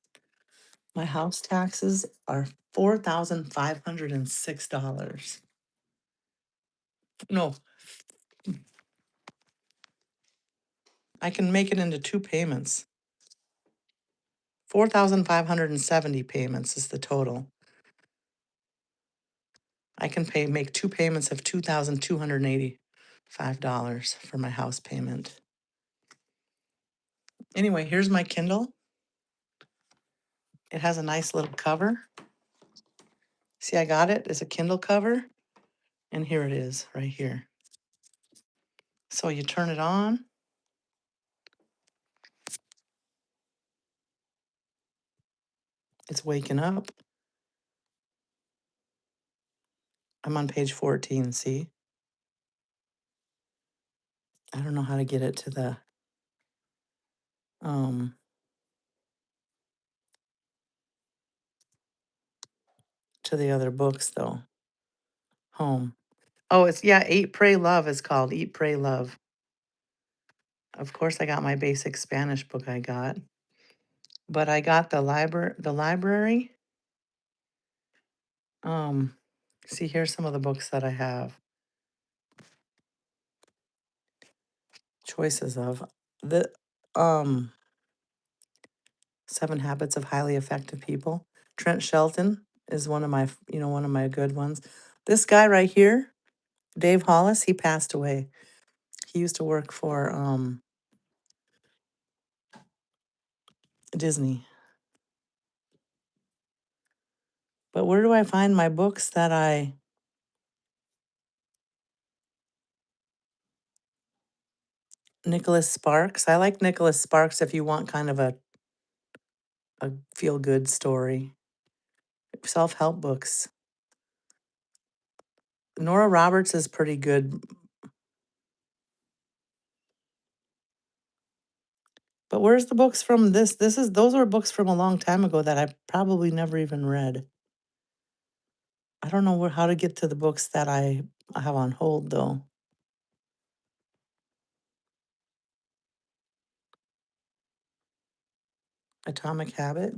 My house taxes are $4,506. No, I can make it into two payments. 4,570 payments is the total. I can make two payments of $2,285 for my house payment. Anyway, here's my Kindle. It has a nice little cover. See, I got it. It's a Kindle cover. And here it is right here. So you turn it on. It's waking up. I'm on page 14, see? I don't know how to get it to the um other books though. Home. Oh, it's yeah, Eat, Pray, Love is called Eat, Pray, Love. Of course I got my basic Spanish book I got. But I got the library. See here's some of the books that I have choices of. The um 7 Habits of Highly Effective People. Trent Shelton is one of my good ones. This guy right here, Dave Hollis, he passed away. He used to work for Disney. But where do I find my books that Nicholas Sparks? I like Nicholas Sparks if you want kind of a feel good story. Self help books. Nora Roberts is pretty good. But where's the books from this? Those were books from a long time ago that I probably never even read. I don't know how to get to the books that I have on hold though. Atomic Habit.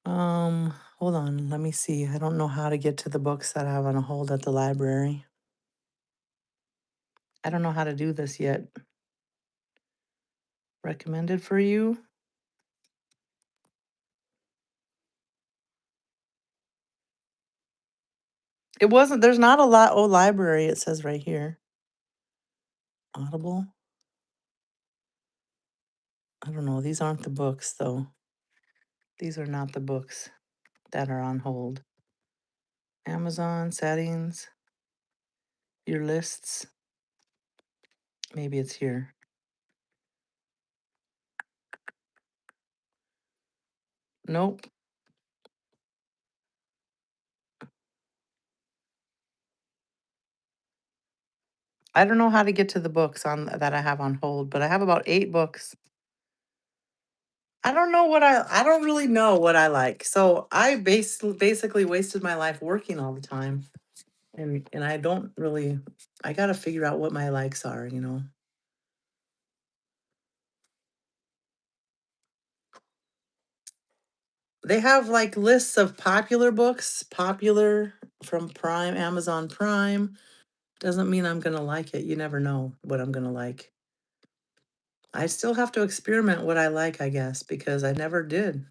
Hold on, let me see. I don't know how to get to the books that I have on hold at the library. I don't know how to do this yet. Recommended for you? It wasn't, there's not a lot. Oh, library, it says right here. Audible. I don't know. These aren't the books, though. These are not the books that are on hold. Amazon settings, your lists. Maybe it's here. Nope. I don't know how to get to the books on that I have on hold, but I have about 8 books. I don't know I don't really know what I like. So I basically wasted my life working all the time. And I don't really I got to figure out what my likes are, you know. They have like lists of popular books, popular from Prime, Amazon Prime. Doesn't mean I'm gonna like it. You never know what I'm gonna like. I still have to experiment what I like, I guess, because I never did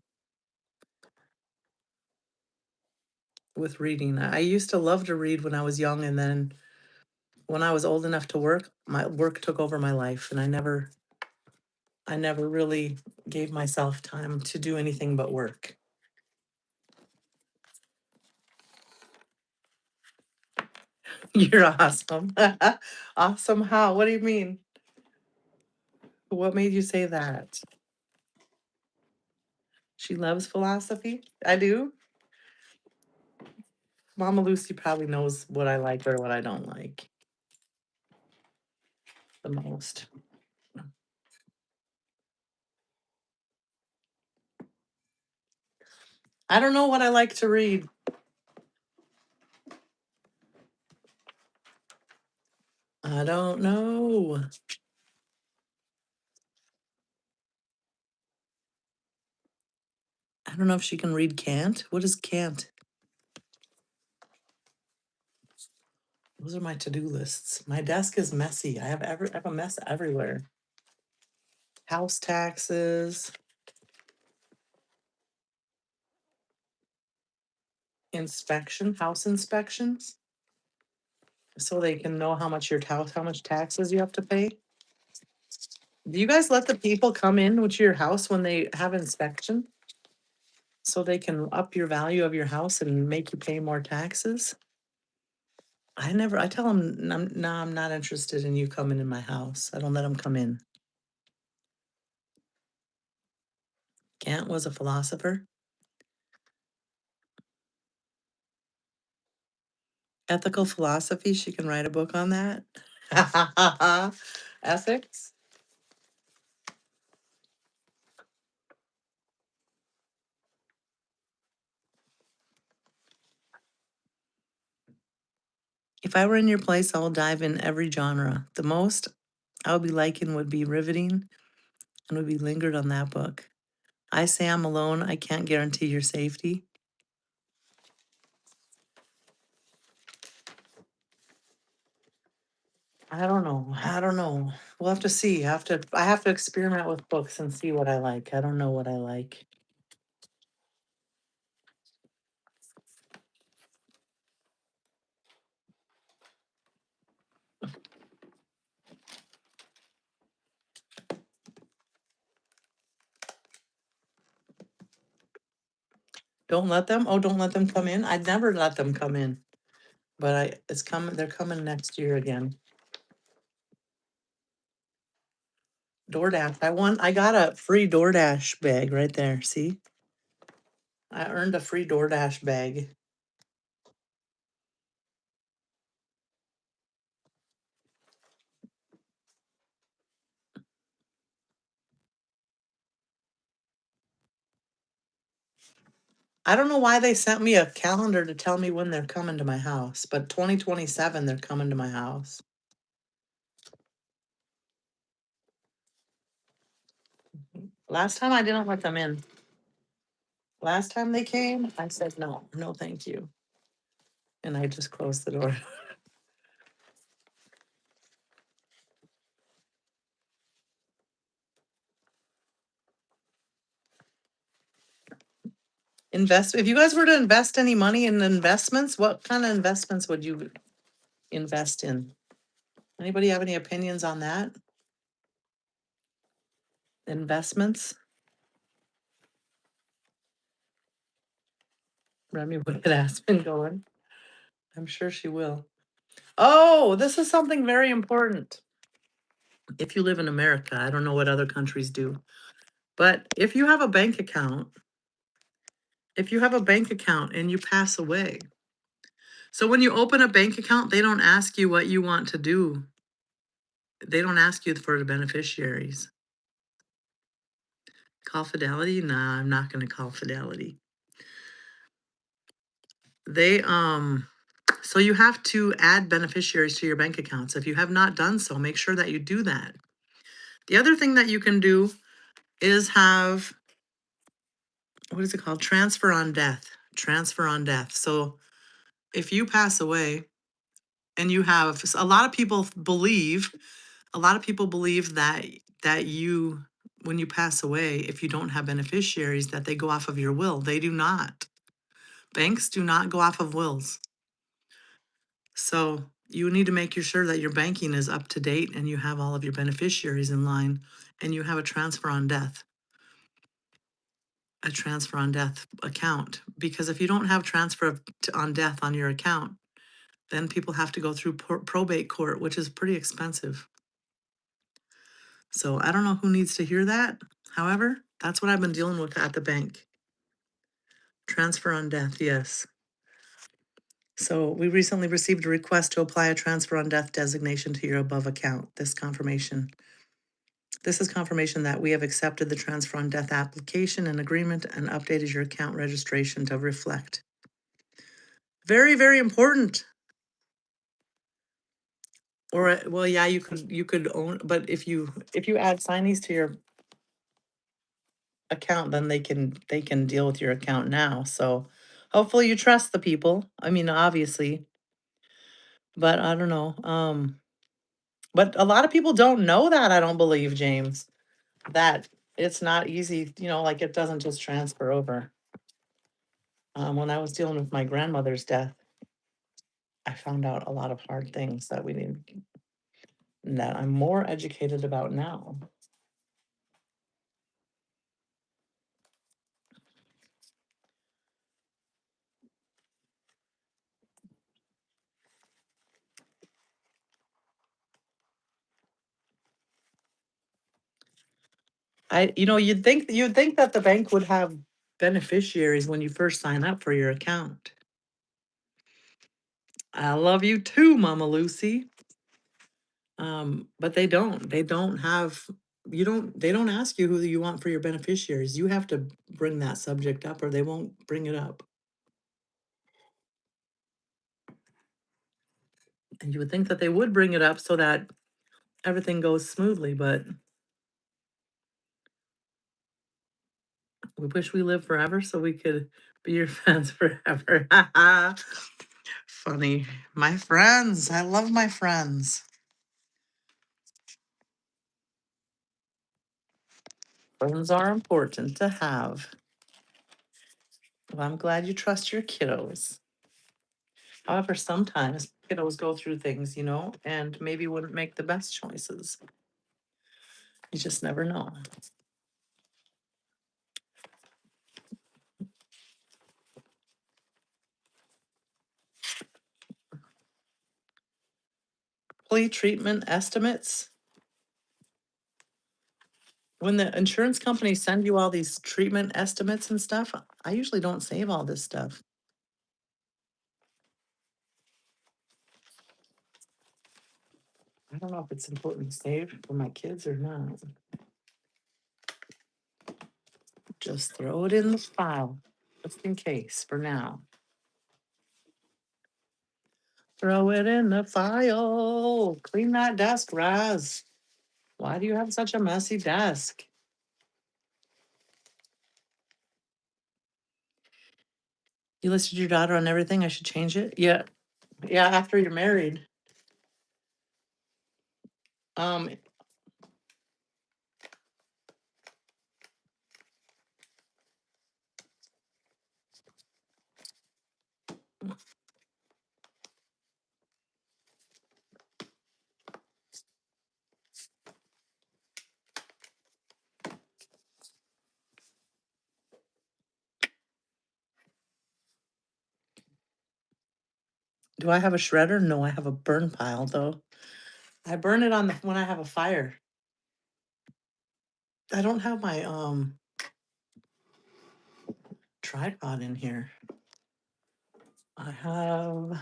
with reading. I used to love to read when I was young, and then when I was old enough to work, my work took over my life, and I never really gave myself time to do anything but work. You're awesome. Awesome how? What do you mean? What made you say that? She loves philosophy? I do. Mama Lucy probably knows what I like or what I don't like the most. I don't know what I like to read. I don't know. I don't know if she can read Cant. What is Cant? Those are my to-do lists. My desk is messy. I have a mess everywhere. House taxes, house inspections, so they can know how much how much taxes you have to pay. Do you guys let the people come in to your house when they have inspection? So they can up your value of your house and make you pay more taxes? I tell them, no, I'm not interested in you coming in my house. I don't let them come in. Kant was a philosopher. Ethical philosophy, she can write a book on that. Ethics. If I were in your place, I will dive in every genre. The most I would be liking would be riveting and would be lingered on that book. I say I'm alone. I can't guarantee your safety. I don't know. I don't know. We'll have to see. I have to experiment with books and see what I like. I don't know what I like. Don't let them. Oh, don't let them come in. I'd never let them come in. But it's coming. They're coming next year again. DoorDash. I got a free DoorDash bag right there. See? I earned a free DoorDash bag. I don't know why they sent me a calendar to tell me when they're coming to my house, but 2027 they're coming to my house. Last time I didn't let them in. Last time they came, I said no, no, thank you. And I just closed the door. Invest if you guys were to invest any money in investments, what kind of investments would you invest in? Anybody have any opinions on that? Investments? Remy would get Aspen going. I'm sure she will. Oh, this is something very important. If you live in America, I don't know what other countries do, but if you have a bank account and you pass away, so when you open a bank account, they don't ask you what you want to do. They don't ask you for the beneficiaries. Call Fidelity? Nah, I'm not going to call Fidelity. They so you have to add beneficiaries to your bank accounts. If you have not done so, make sure that you do that. The other thing that you can do is have what is it called? Transfer on death. Transfer on death. So if you pass away and you have a lot of people believe that you when you pass away, if you don't have beneficiaries, that they go off of your will. They do not. Banks do not go off of wills. So you need to make sure that your banking is up to date and you have all of your beneficiaries in line and you have a transfer on death account. Because if you don't have on death on your account, then people have to go through probate court, which is pretty expensive. So I don't know who needs to hear that. However, that's what I've been dealing with at the bank. Transfer on death, yes. So we recently received a request to apply a transfer on death designation to your above account. This is confirmation that we have accepted the transfer on death application and agreement and updated your account registration to reflect. Very, very important. Or well, yeah, you could own, but if you add signees to your account, then they can deal with your account now. So hopefully you trust the people. I mean, obviously, but I don't know. But a lot of people don't know that, I don't believe, James, that it's not easy, like it doesn't just transfer over. When I was dealing with my grandmother's death, I found out a lot of hard things that I'm more educated about now. You'd think that the bank would have beneficiaries when you first sign up for your account. I love you too, Mama Lucy. But they don't. They don't ask you who you want for your beneficiaries. You have to bring that subject up or they won't bring it up. And you would think that they would bring it up so that everything goes smoothly, but we wish we lived forever so we could be your fans forever. Funny. My friends. I love my friends. Friends are important to have. Well, I'm glad you trust your kiddos. However, sometimes kiddos go through things, and maybe wouldn't make the best choices. You just never know. Employee treatment estimates. When the insurance companies send you all these treatment estimates and stuff, I usually don't save all this stuff. I don't know if it's important to save for my kids or not. Just throw it in the file, just in case for now. Throw it in the file. Clean that desk, Razz. Why do you have such a messy desk? You listed your daughter on everything. I should change it. Yeah. Yeah, after you're married. Um, do I have a shredder? No, I have a burn pile though. I burn it when I have a fire. I don't have my tripod in here. I have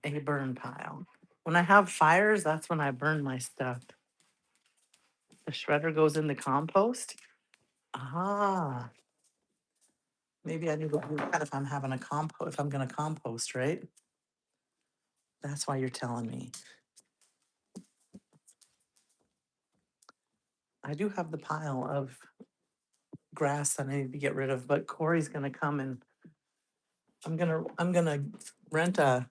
a burn pile. When I have fires, that's when I burn my stuff. The shredder goes in the compost. Ah, maybe I need to do that if I'm having if I'm gonna compost, right? That's why you're telling me. I do have the pile of grass that I need to get rid of. But Corey's gonna come and I'm gonna rent a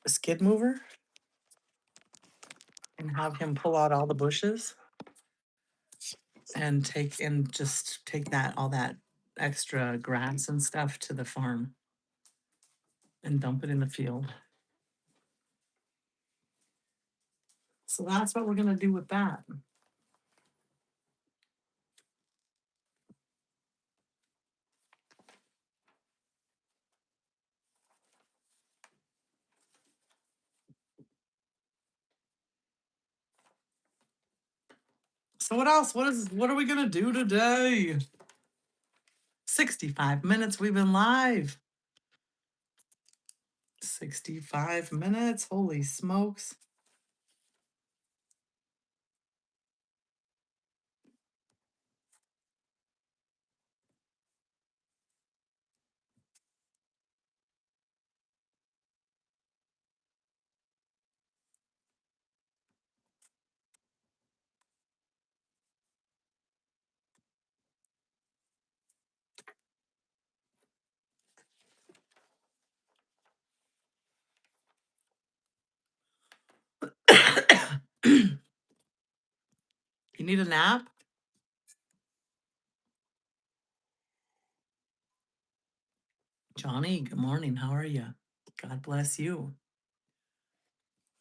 skid mover and have him pull out all the bushes and just take that all that extra grass and stuff to the farm and dump it in the field. So that's what we're gonna do with that. So what else? What are we gonna do today? 65 minutes we've been live. 65 minutes. Holy smokes. You need a nap? Johnny, good morning. How are you? God bless you.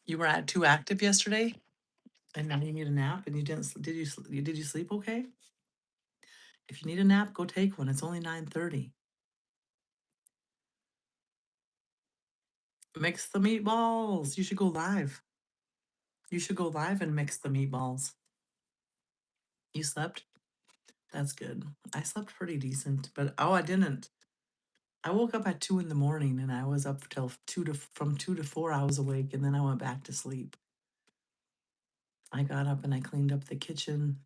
You were at too active yesterday, and now you need a nap. And you didn't. Did you sleep okay? If you need a nap, go take one. It's only 9:30. Mix the meatballs. You should go live. You should go live and mix the meatballs. You slept? That's good. I slept pretty decent, but I didn't. I woke up at 2 in the morning and I was up till from 2 to 4. I was awake, and then I went back to sleep. I got up and I cleaned up the kitchen,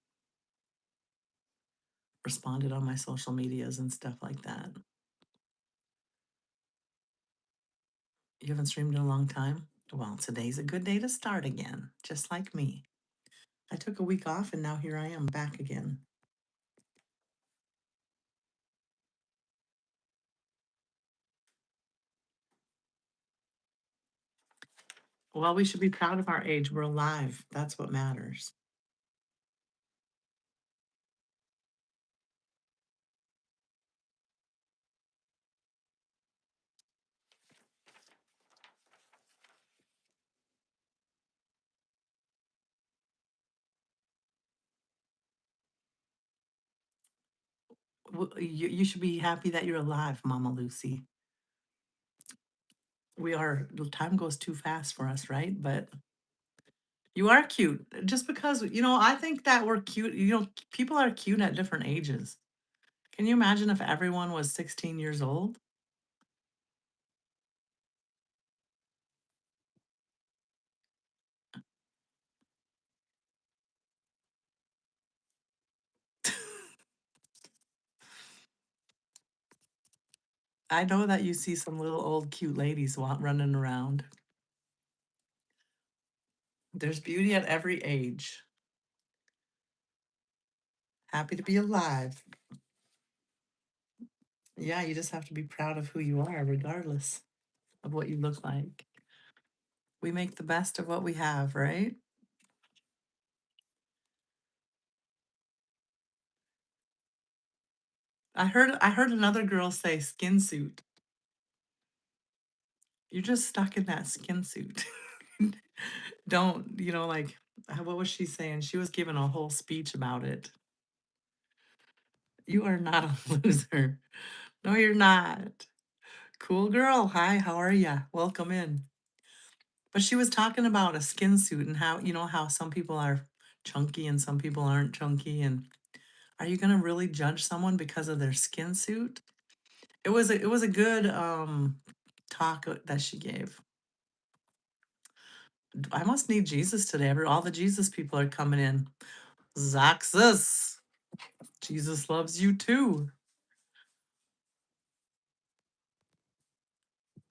responded on my social medias and stuff like that. You haven't streamed in a long time? Well, today's a good day to start again, just like me. I took a week off and now here I am back again. Well, we should be proud of our age. We're alive. That's what matters. You should be happy that you're alive, Mama Lucy. Time goes too fast for us, right? But you are cute. Just because, I think that we're cute. People are cute at different ages. Can you imagine if everyone was 16 years old? I know that you see some little old cute ladies running around. There's beauty at every age. Happy to be alive. Yeah, you just have to be proud of who you are, regardless of what you look like. We make the best of what we have, right? I heard another girl say skin suit. You're just stuck in that skin suit. Don't, like, what was she saying? She was giving a whole speech about it. You are not a loser. No, you're not. Cool girl. Hi, how are ya? Welcome in. But she was talking about a skin suit and how some people are chunky and some people aren't chunky. And are you going to really judge someone because of their skin suit? It was a good talk that she gave. I must need Jesus today. All the Jesus people are coming in. Zaxus. Jesus loves you too.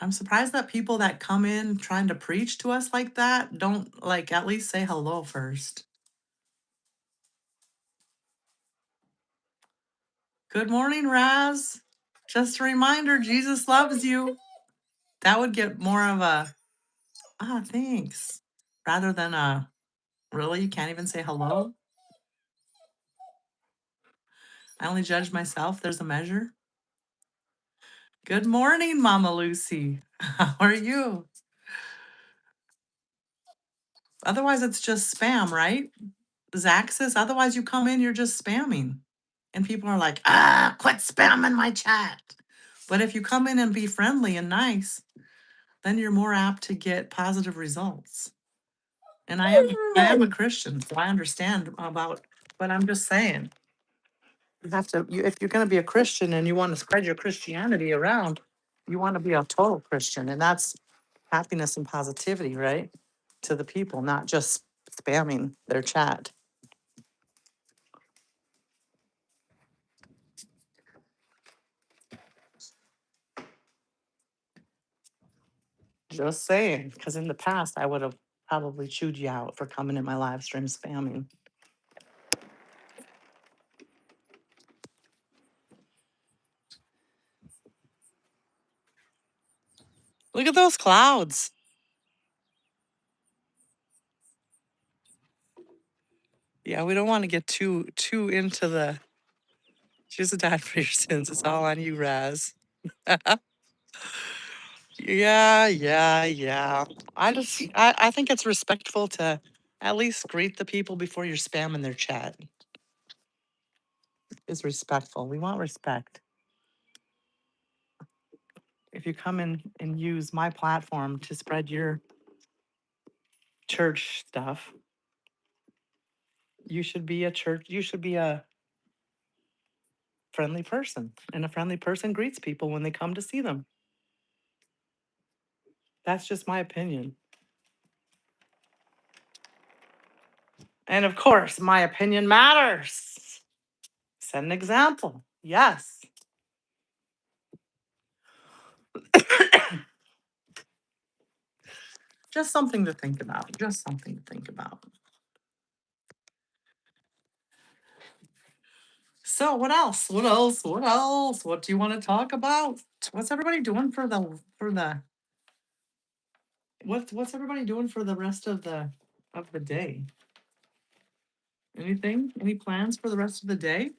I'm surprised that people that come in trying to preach to us like that don't like at least say hello first. Good morning, Razz. Just a reminder, Jesus loves you. That would get more of a, thanks, rather than a, really? You can't even say hello? I only judge myself. There's a measure. Good morning, Mama Lucy. How are you? Otherwise, it's just spam, right? Zach says, otherwise, you come in, you're just spamming. And people are like, quit spamming my chat. But if you come in and be friendly and nice, then you're more apt to get positive results. And I am a Christian, so I understand about, but I'm just saying, you have to, if you're going to be a Christian and you want to spread your Christianity around, you want to be a total Christian. And that's happiness and positivity, right? To the people, not just spamming their chat. Just saying, because in the past, I would have probably chewed you out for coming in my live stream spamming. Look at those clouds. Yeah, we don't want to get too into the Jesus died for your sins. It's all on you, Raz. Yeah. I think it's respectful to at least greet the people before you're spamming their chat. It's respectful. We want respect. If you come in and use my platform to spread your church stuff, you should be a friendly person. And a friendly person greets people when they come to see them. That's just my opinion. And of course, my opinion matters. Set an example. Yes. Just something to think about. Just something to think about. So what else? What do you want to talk about? What's everybody doing what's everybody doing for the rest of the day? Anything? Any plans for the rest of the day?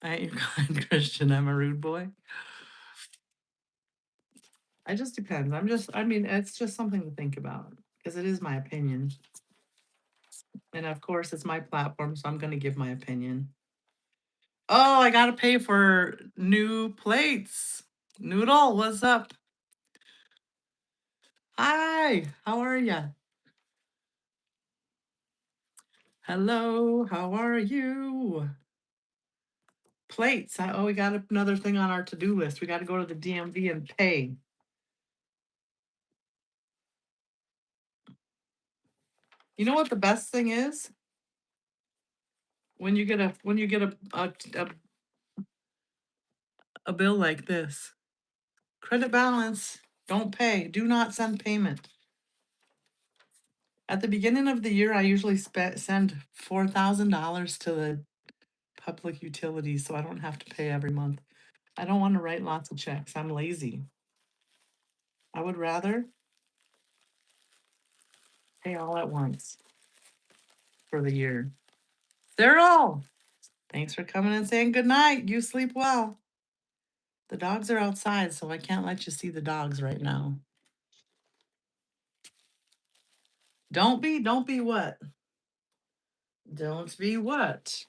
I ain't your kind Christian. I'm a rude boy. I just depends. I mean, it's just something to think about because it is my opinion. And of course, it's my platform, so I'm going to give my opinion. Oh, I got to pay for new plates. Noodle, what's up? Hi, how are you? Hello, how are you? Plates. We got another thing on our to-do list. We got to go to the DMV and pay. You know what the best thing is? When you get a bill like this. Credit balance, don't pay, do not send payment. At the beginning of the year, I usually send $4,000 to the public utilities so I don't have to pay every month. I don't want to write lots of checks. I'm lazy. I would rather pay all at once for the year. Cyril, thanks for coming and saying good night. You sleep well. The dogs are outside, so I can't let you see the dogs right now. Don't be what? Don't be what?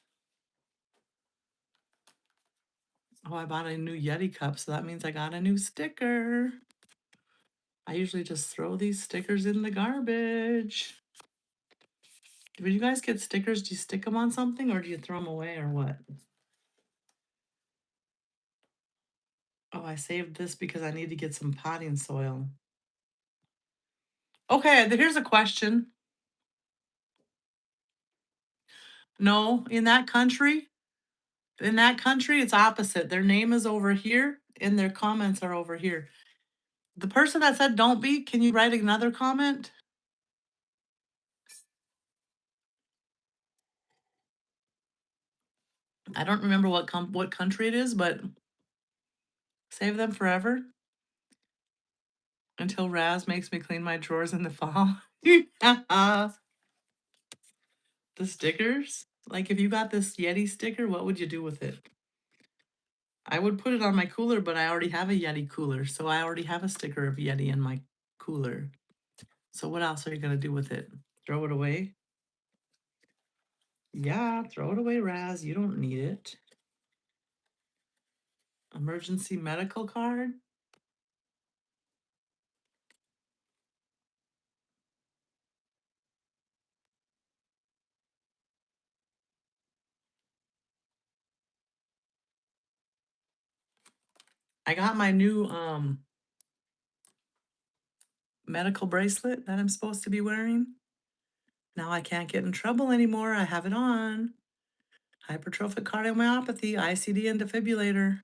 Oh, I bought a new Yeti cup, so that means I got a new sticker. I usually just throw these stickers in the garbage. When you guys get stickers, do you stick them on something or do you throw them away or what? Oh, I saved this because I need to get some potting soil. Okay, here's a question. No, in that country, it's opposite. Their name is over here and their comments are over here. The person that said don't be, can you write another comment? I don't remember what country it is, but save them forever until Razz makes me clean my drawers in the fall. The stickers? Like if you got this Yeti sticker, what would you do with it? I would put it on my cooler, but I already have a Yeti cooler, so I already have a sticker of Yeti in my cooler. So what else are you gonna do with it? Throw it away? Yeah, throw it away, Raz. You don't need it. Emergency medical card? I got my new medical bracelet that I'm supposed to be wearing. Now I can't get in trouble anymore. I have it on. Hypertrophic cardiomyopathy, ICD, and defibrillator.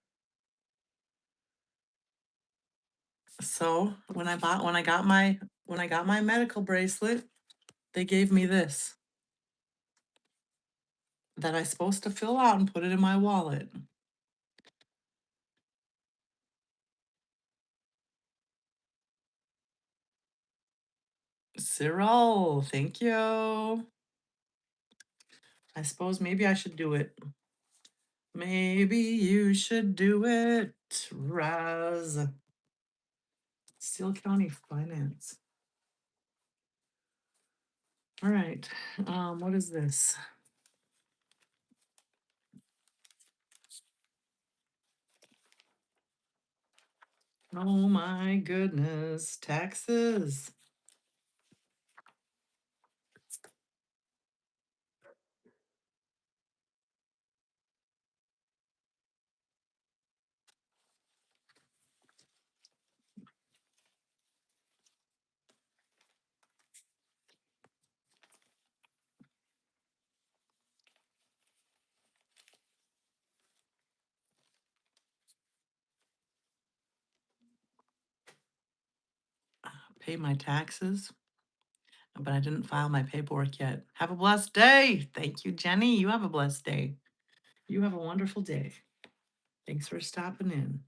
So when I got my medical bracelet, they gave me this that I'm supposed to fill out and put it in my wallet. Cyril, thank you. I suppose maybe I should do it. Maybe you should do it, Raz. Steele County Finance. All right. What is this? Oh my goodness. Taxes. Pay my taxes. But I didn't file my paperwork yet. Have a blessed day. Thank you, Jenny. You have a blessed day. You have a wonderful day. Thanks for stopping in.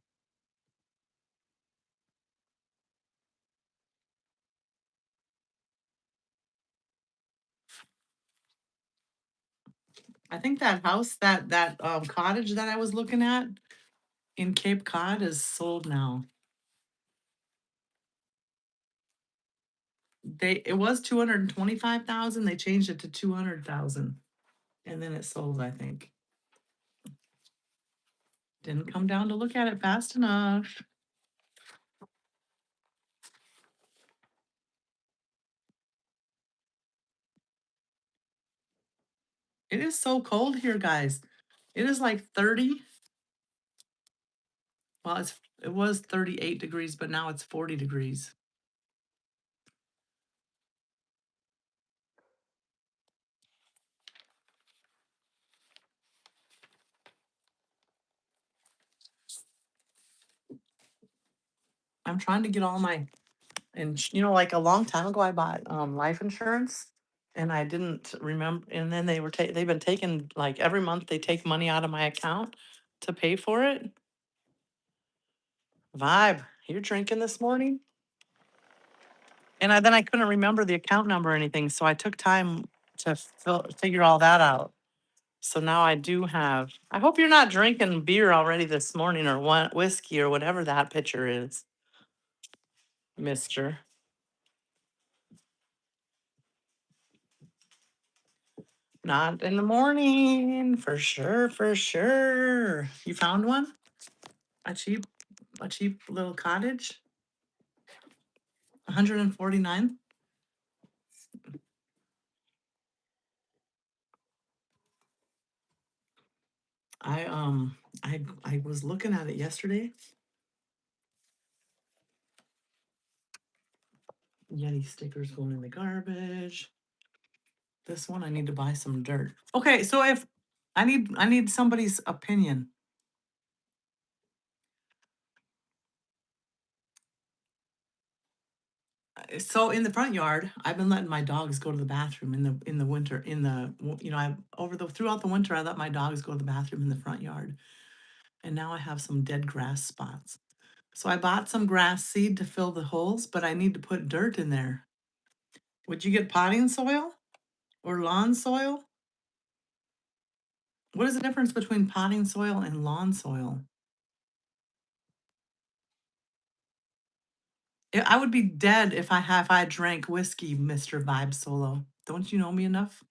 I think that house, that cottage that I was looking at in Cape Cod is sold now. It was 225,000. They changed it to 200,000. And then it sold, I think. Didn't come down to look at it fast enough. It is so cold here, guys. It is like 30. Well, it was 38 degrees, but now it's 40 degrees. I'm trying to get all my, and like a long time ago, I bought life insurance, and I didn't remember. And then they've been taking, like, every month they take money out of my account to pay for it. Vibe, you're drinking this morning? And then I couldn't remember the account number or anything, so I took time to figure all that out. So now I do have. I hope you're not drinking beer already this morning, or whiskey, or whatever that pitcher is, Mister. Not in the morning, for sure, for sure. You found one? A cheap, a cheap little cottage? 149. I was looking at it yesterday. Yeti stickers going in the garbage. This one I need to buy some dirt. Okay, so if I need somebody's opinion. So in the front yard, I've been letting my dogs go to the bathroom in the winter. I throughout the winter, I let my dogs go to the bathroom in the front yard, and now I have some dead grass spots. So I bought some grass seed to fill the holes, but I need to put dirt in there. Would you get potting soil or lawn soil? What is the difference between potting soil and lawn soil? I would be dead if I drank whiskey, Mr. Vibe Solo. Don't you know me enough?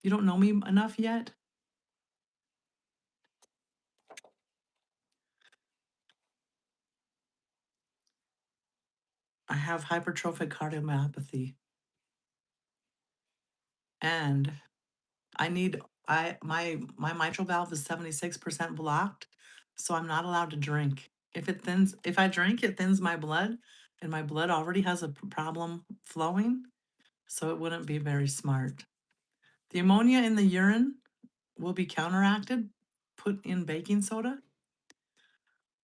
You don't know me enough yet? I have hypertrophic cardiomyopathy, and I need my mitral valve is 76% blocked, so I'm not allowed to drink. If I drink, it thins my blood, and my blood already has a problem flowing, so it wouldn't be very smart. The ammonia in the urine will be counteracted. Put in baking soda.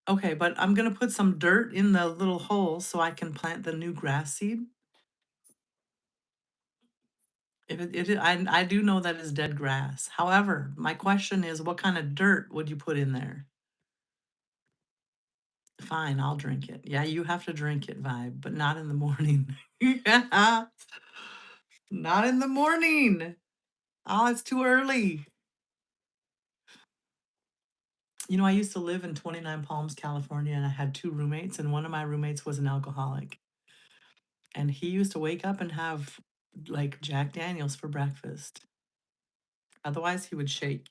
Okay, but I'm gonna put some dirt in the little hole so I can plant the new grass seed. If I do know that is dead grass. However, my question is, what kind of dirt would you put in there? Fine, I'll drink it. Yeah, you have to drink it, Vibe, but not in the morning. Yeah, not in the morning. Oh, it's too early. I used to live in 29 Palms, California, and I had two roommates, and one of my roommates was an alcoholic. And he used to wake up and have like Jack Daniels for breakfast. Otherwise, he would shake,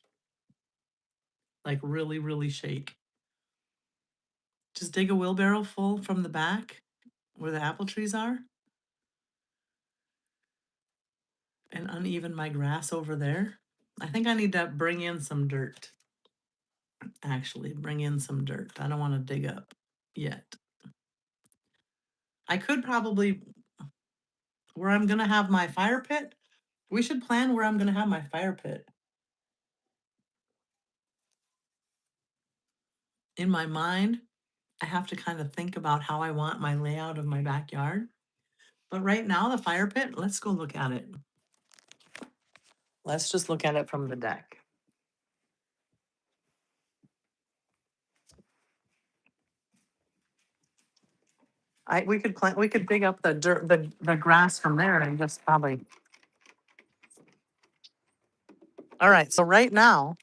like really, really shake. Just dig a wheelbarrow full from the back where the apple trees are and uneven my grass over there. I think I need to bring in some dirt. Actually, bring in some dirt. I don't want to dig up yet. I could probably, where I'm going to have my fire pit, we should plan where I'm going to have my fire pit. In my mind, I have to kind of think about how I want my layout of my backyard. But right now, the fire pit, let's go look at it. Let's just look at it from the deck. We could dig up the dirt, the grass from there and just probably. All right, so right now,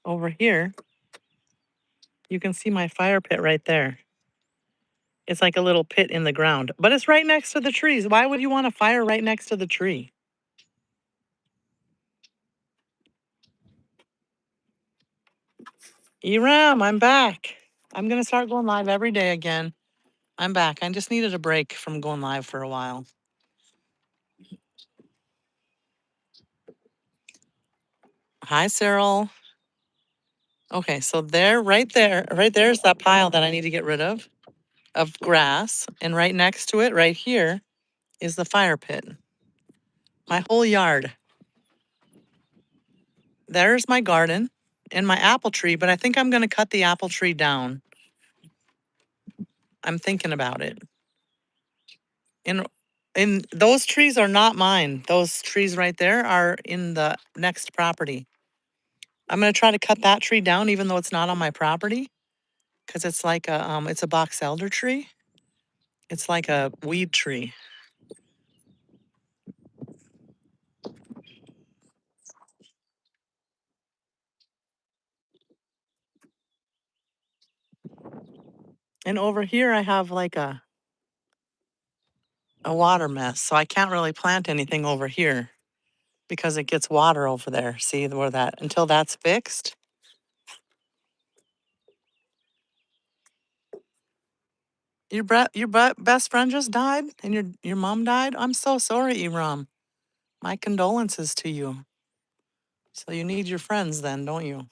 over here, you can see my fire pit right there. It's like a little pit in the ground, but it's right next to the trees. Why would you want a fire right next to the tree? Eram, I'm back. I'm gonna start going live every day again. I'm back. I just needed a break from going live for a while. Hi, Cyril. Okay, so right there's that pile that I need to get rid of grass. And right next to it, right here, is the fire pit. My whole yard. There's my garden and my apple tree, but I think I'm going to cut the apple tree down. I'm thinking about it. And those trees are not mine. Those trees right there are in the next property. I'm going to try to cut that tree down even though it's not on my property because it's like it's a box elder tree. It's like a weed tree. And over here I have like a water mess. So I can't really plant anything over here because it gets water over there. See where until that's fixed. Your best friend just died and your mom died? I'm so sorry, Imram. My condolences to you. So you need your friends then, don't you?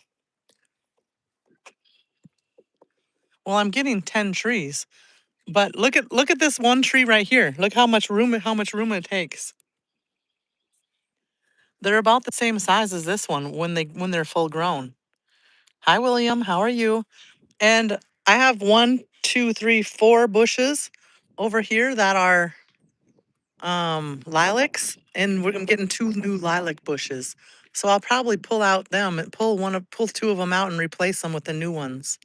Well, I'm getting 10 trees. But look at this one tree right here. Look how much room it takes. They're about the same size as this one when they're full grown. Hi William, how are you? And I have 1, 2, 3, 4 bushes over here that are lilacs, and I'm getting two new lilac bushes. So I'll probably pull out them and pull two of them out and replace them with the new ones.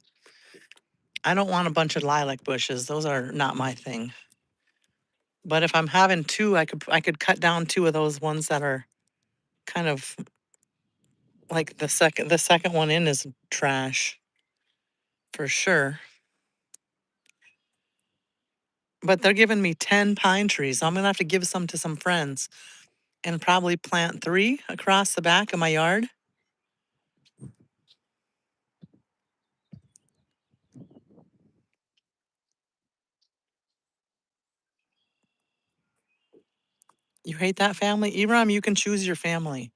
I don't want a bunch of lilac bushes. Those are not my thing. But if I'm having two, I could cut down two of those ones that are kind of like the second one in is trash for sure. But they're giving me 10 pine trees. So I'm gonna have to give some to some friends and probably plant three across the back of my yard. You hate that family? Iram, you can choose your family.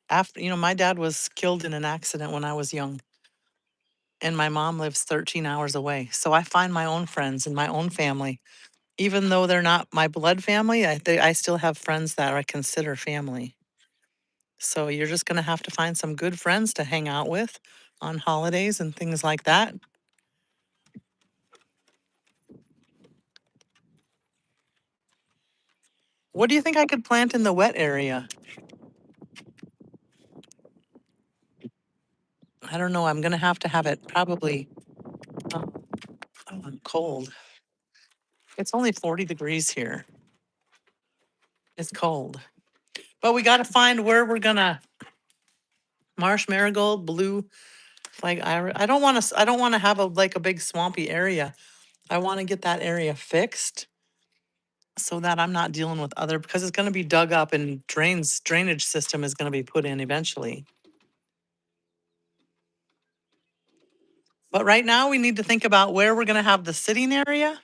After, my dad was killed in an accident when I was young, and my mom lives 13 hours away. So I find my own friends and my own family. Even though they're not my blood family, I still have friends that I consider family. So you're just going to have to find some good friends to hang out with on holidays and things like that. What do you think I could plant in the wet area? I don't know. I'm going to have it probably. Oh, I'm cold. It's only 40 degrees here. It's cold. But we got to find where we're going to marsh marigold, blue flag iris. I don't want to have a big swampy area. I want to get that area fixed so that I'm not dealing with other, because it's going to be dug up and drainage system is going to be put in eventually. But right now we need to think about where we're going to have the sitting area.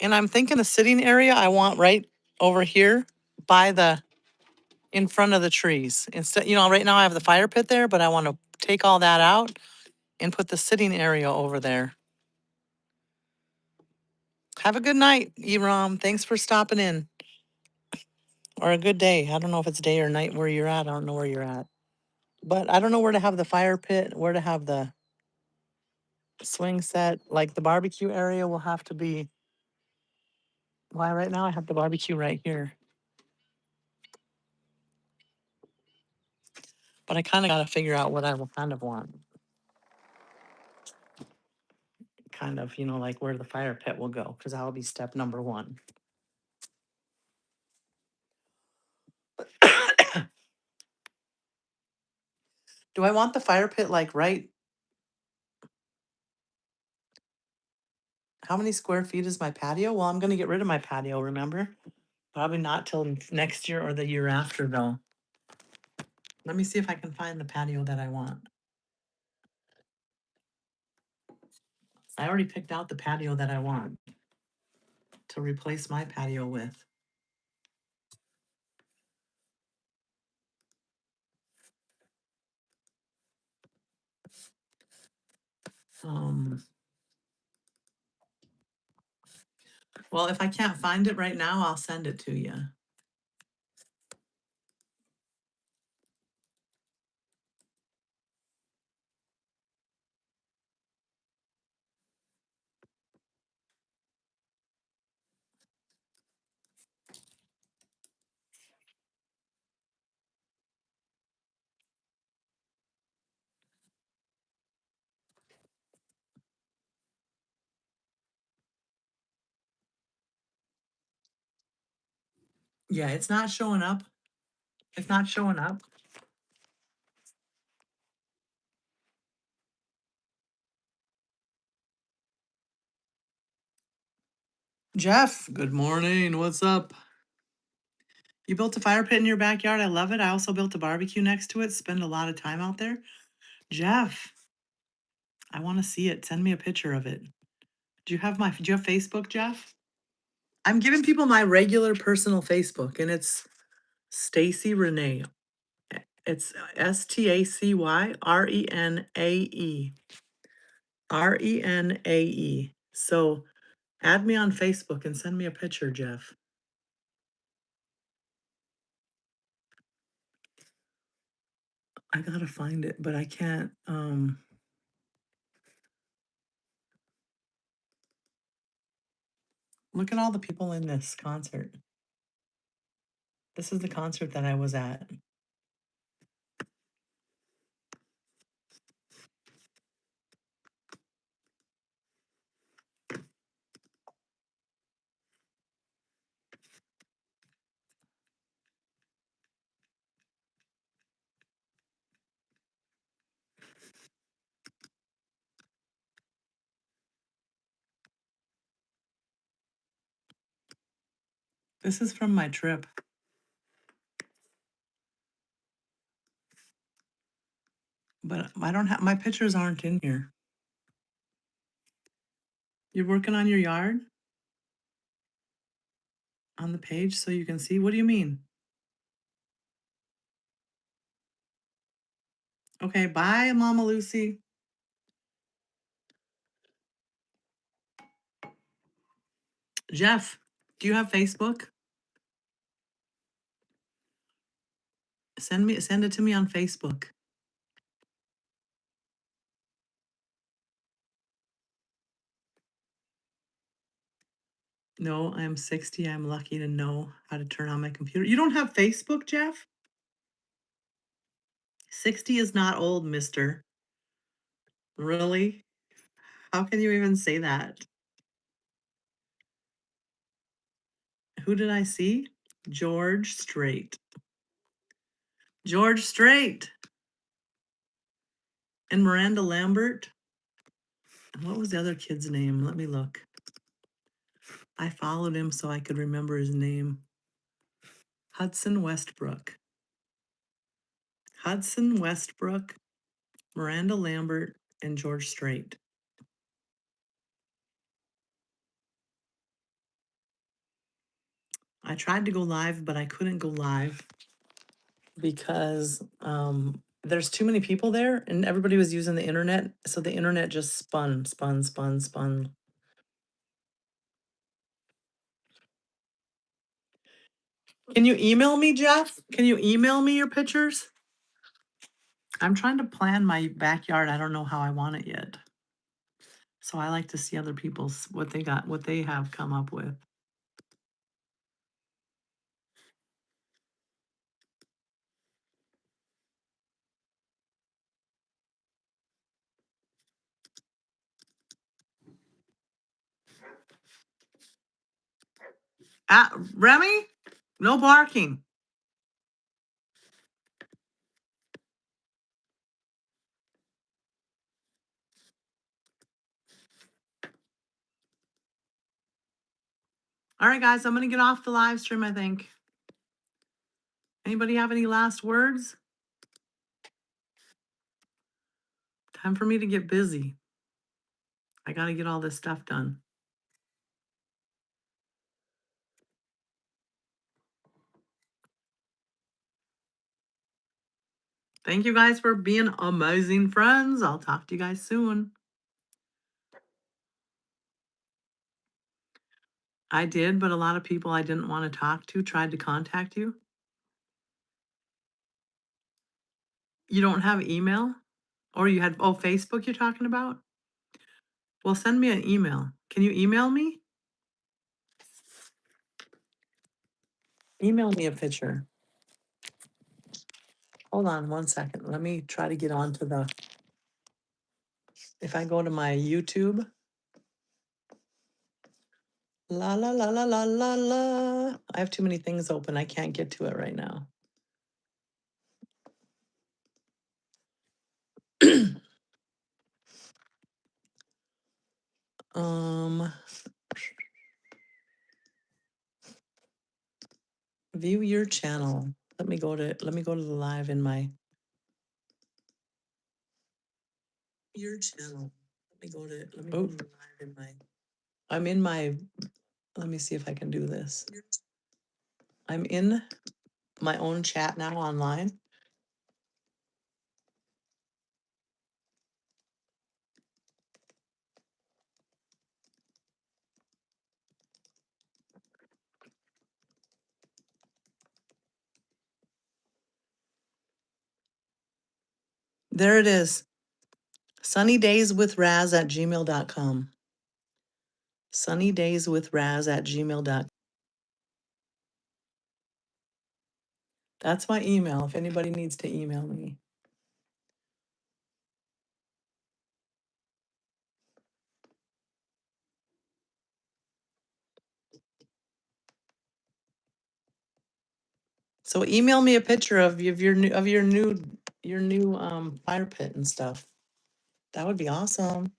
And I'm thinking the sitting area I want right over here by in front of the trees. Instead, right now I have the fire pit there, but I want to take all that out and put the sitting area over there. Have a good night, Eram. Thanks for stopping in. Or a good day. I don't know if it's day or night where you're at. I don't know where you're at. But I don't know where to have the fire pit, where to have the swing set. Like the barbecue area will have to be. Why, right now I have the barbecue right here. But I kind of got to figure out what I will kind of want. Kind of, like where the fire pit will go, because that'll be step number one. Do I want the fire pit like right? How many square feet is my patio? Well, I'm going to get rid of my patio, remember? Probably not till next year or the year after, though. Let me see if I can find the patio that I want. I already picked out the patio that I want to replace my patio with. Um, well, if I can't find it right now, I'll send it to you. Yeah, it's not showing up. It's not showing up. Jeff, good morning. What's up? You built a fire pit in your backyard. I love it. I also built a barbecue next to it. Spend a lot of time out there. Jeff, I want to see it. Send me a picture of it. Do you have Facebook, Jeff? I'm giving people my regular personal Facebook, and it's Stacy Renee. It's STACYRENAE. RENAE. So add me on Facebook and send me a picture, Jeff. I gotta find it, but I can't. Look at all the people in this concert. This is the concert that I was at. This is from my trip. But I don't have, my pictures aren't in here. You're working on your yard? On the page so you can see? What do you mean? Okay, bye, Mama Lucy. Jeff, do you have Facebook? Send it to me on Facebook. No, I'm 60. I'm lucky to know how to turn on my computer. You don't have Facebook, Jeff? 60 is not old, mister. Really? How can you even say that? Who did I see? George Strait. George Strait. And Miranda Lambert. And what was the other kid's name? Let me look. I followed him so I could remember his name. Hudson Westbrook. Hudson Westbrook, Miranda Lambert, and George Strait. I tried to go live, but I couldn't go live because there's too many people there and everybody was using the internet. So the internet just spun. Can you email me, Jeff? Can you email me your pictures? I'm trying to plan my backyard. I don't know how I want it yet. So I like to see other people's what they have come up with. Remy, no barking. All right, guys, I'm going to get off the live stream, I think. Anybody have any last words? Time for me to get busy. I got to get all this stuff done. Thank you guys for being amazing friends. I'll talk to you guys soon. I did, but a lot of people I didn't want to talk to tried to contact you. You don't have email? Or you had, Facebook you're talking about? Well, send me an email. Can you email me? Email me a picture. Hold on 1 second. Let me try to get onto the, if I go to my YouTube. La la la la la la la. I have too many things open. I can't get to it right now. View your channel. Let me go to the live in my your channel. Let me go to the live in my I'm in my let me see if I can do this. I'm in my own chat now online. There it is. Sunnydayswithraz@gmail.com. sunnydayswithraz@gmail.com. That's my email if anybody needs to email me. So email me a picture of your new fire pit and stuff. That would be awesome.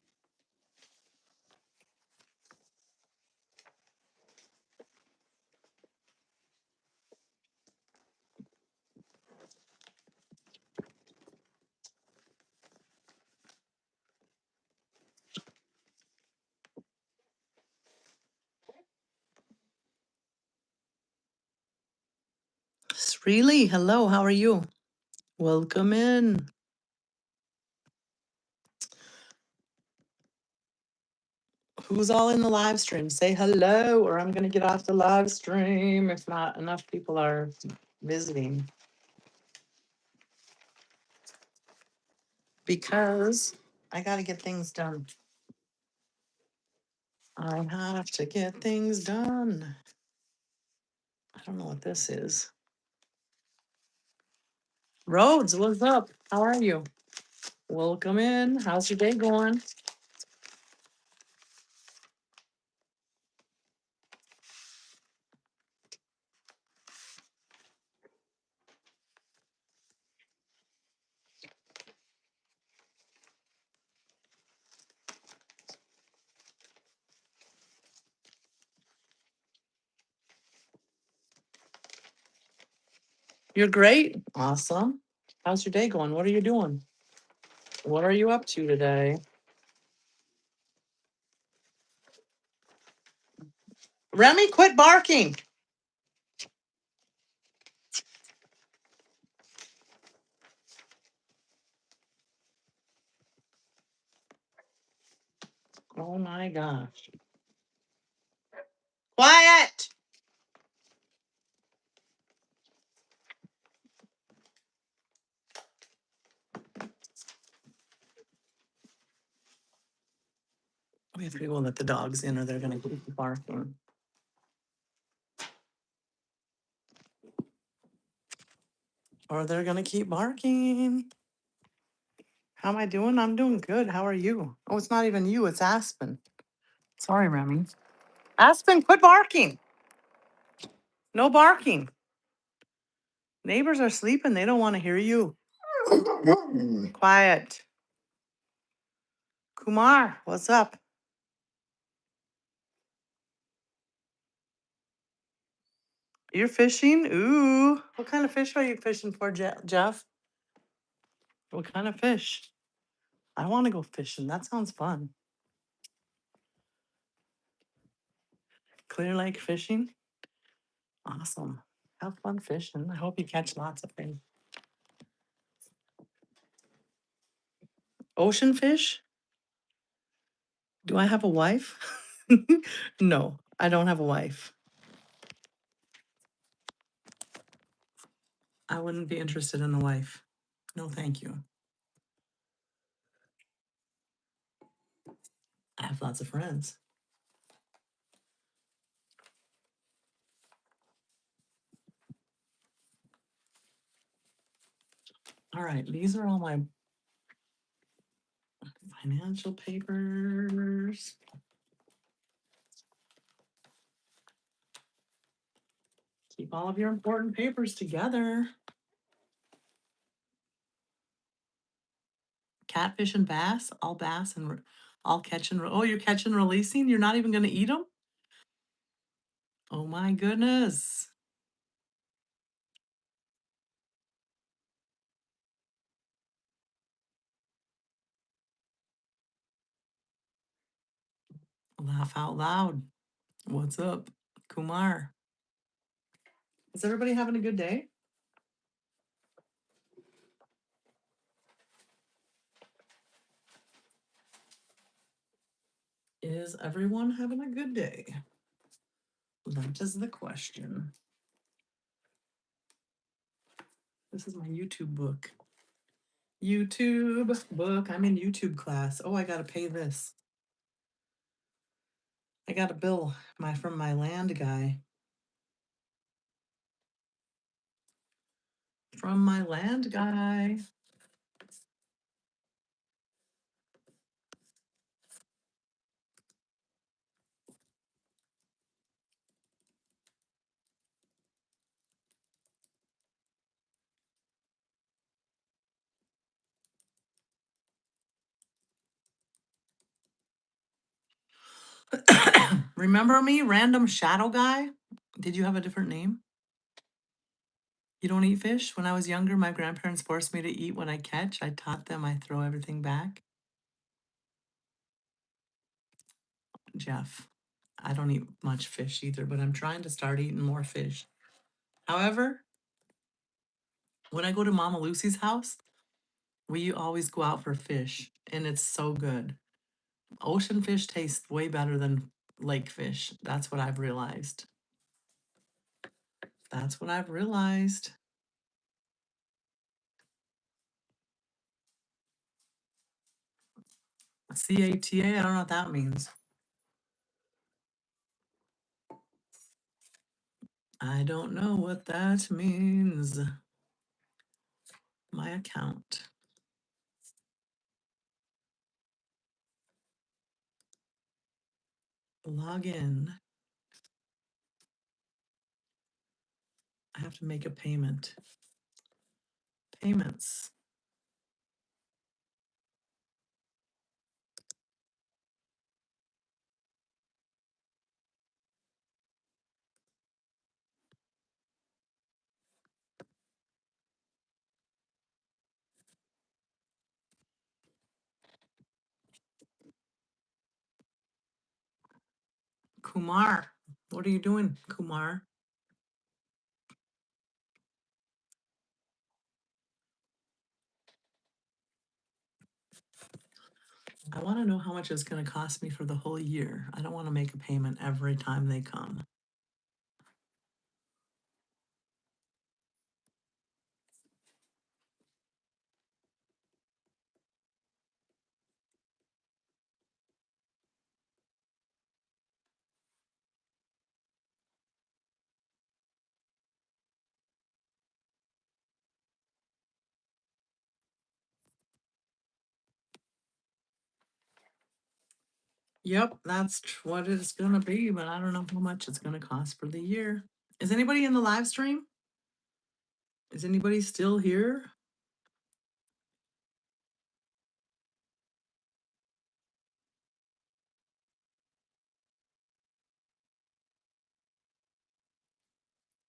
Sreely, hello, how are you? Welcome in. Who's all in the live stream? Say hello, or I'm gonna get off the live stream if not enough people are visiting. Because I gotta get things done. I have to get things done. I don't know what this is. Rhodes, what's up? How are you? Welcome in. How's your day going? You're great. Awesome. How's your day going? What are you doing? What are you up to today? Remy, quit barking. Oh my gosh. Quiet. We have to go let the dogs in or they're going to keep barking. Or they're going to keep barking. How am I doing? I'm doing good. How are you? Oh, it's not even you. It's Aspen. Sorry, Remy. Aspen, quit barking. No barking. Neighbors are sleeping. They don't want to hear you. Quiet. Kumar, what's up? You're fishing? Ooh. What kind of fish are you fishing for, Jeff? What kind of fish? I want to go fishing. That sounds fun. Clear Lake fishing? Awesome. Have fun fishing. I hope you catch lots of fish. Ocean fish? Do I have a wife? No, I don't have a wife. I wouldn't be interested in a wife. No, thank you. I have lots of friends. All right, these are all my financial papers. Keep all of your important papers together. Catfish and bass, all bass and all catch and oh, you're catching and releasing? You're not even going to eat them? Oh my goodness. Laugh out loud. What's up, Kumar? Is everybody having a good day? Is everyone having a good day? That is the question. This is my YouTube book. YouTube book. I'm in YouTube class. Oh, I got to pay this. I got a bill from my land guy. From my land guy. Remember me, random shadow guy? Did you have a different name? You don't eat fish? When I was younger, my grandparents forced me to eat what I catch. I taught them I throw everything back. Jeff, I don't eat much fish either, but I'm trying to start eating more fish. However, when I go to Mama Lucy's house, we always go out for fish, and it's so good. Ocean fish taste way better than lake fish. That's what I've realized. That's what I've realized. CATA, I don't know what that means. I don't know what that means. My account. Log in. I have to make a payment. Payments. Kumar, what are you doing, Kumar? I want to know how much it's going to cost me for the whole year. I don't want to make a payment every time they come. Yep, that's what it's going to be, but I don't know how much it's going to cost for the year. Is anybody in the live stream? Is anybody still here?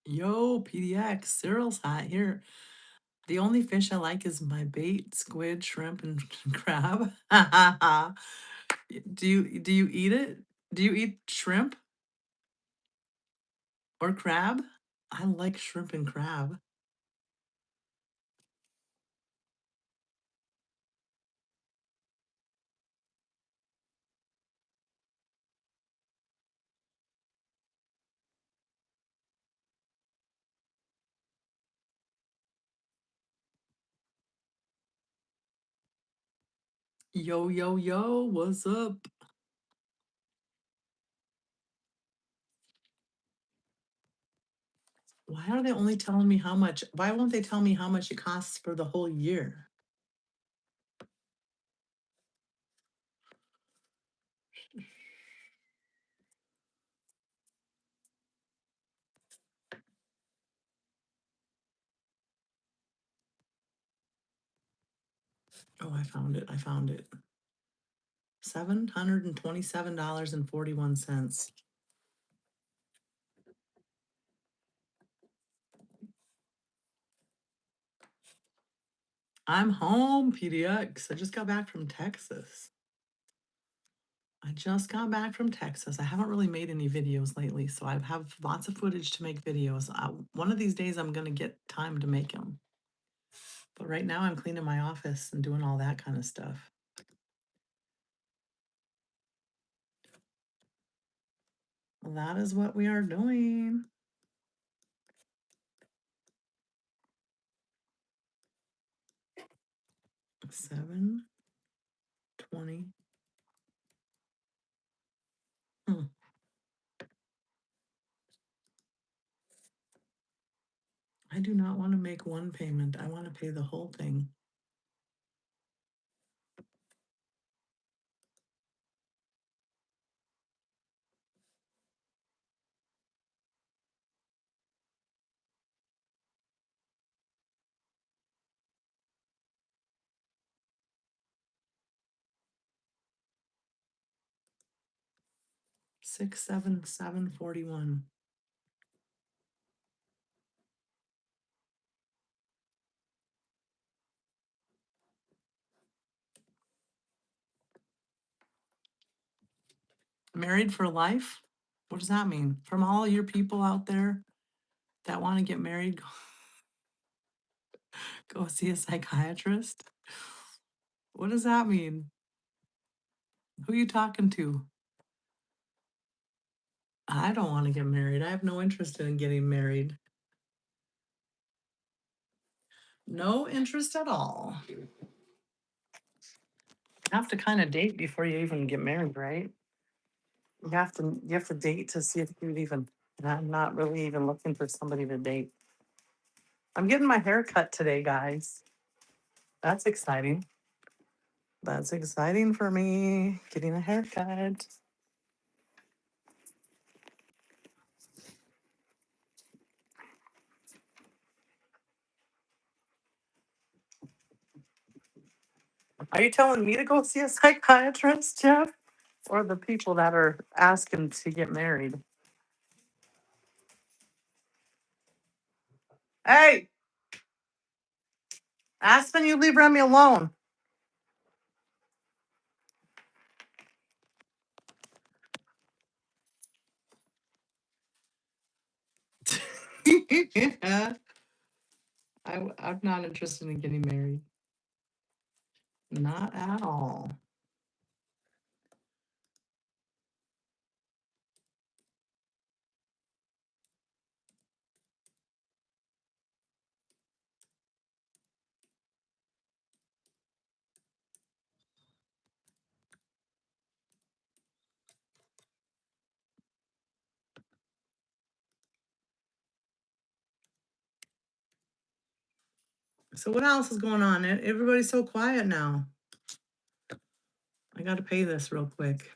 Yo, PDX, Cyril's hot here. The only fish I like is my bait, squid, shrimp, and crab. Do you eat it? Do you eat shrimp or crab? I like shrimp and crab. Yo, yo, yo, what's up? Why are they only telling me how much? Why won't they tell me how much it costs for the whole year? Oh, I found it. I found it. $727.41. I'm home, PDX. I just got back from Texas. I just got back from Texas. I haven't really made any videos lately, so I have lots of footage to make videos. One of these days, I'm going to get time to make them. But right now, I'm cleaning my office and doing all that kind of stuff. Well, that is what we are doing. 7:20. do not want to make one payment. I want to pay the whole thing. $677.41. Married for life? What does that mean? From all your people out there that want to get married, go see a psychiatrist? What does that mean? Who are you talking to? I don't want to get married. I have no interest in getting married. No interest at all. You have to kind of date before you even get married, right? You have to date to see if you'd even. And I'm not really even looking for somebody to date. I'm getting my hair cut today, guys. That's exciting. That's exciting for me. Getting a haircut. Are you telling me to go see a psychiatrist, Jeff? Or the people that are asking to get married? Hey, Aspen, you leave Remy alone. Yeah. I'm not interested in getting married. Not at all. So what else is going on? Everybody's so quiet now. I got to pay this real quick.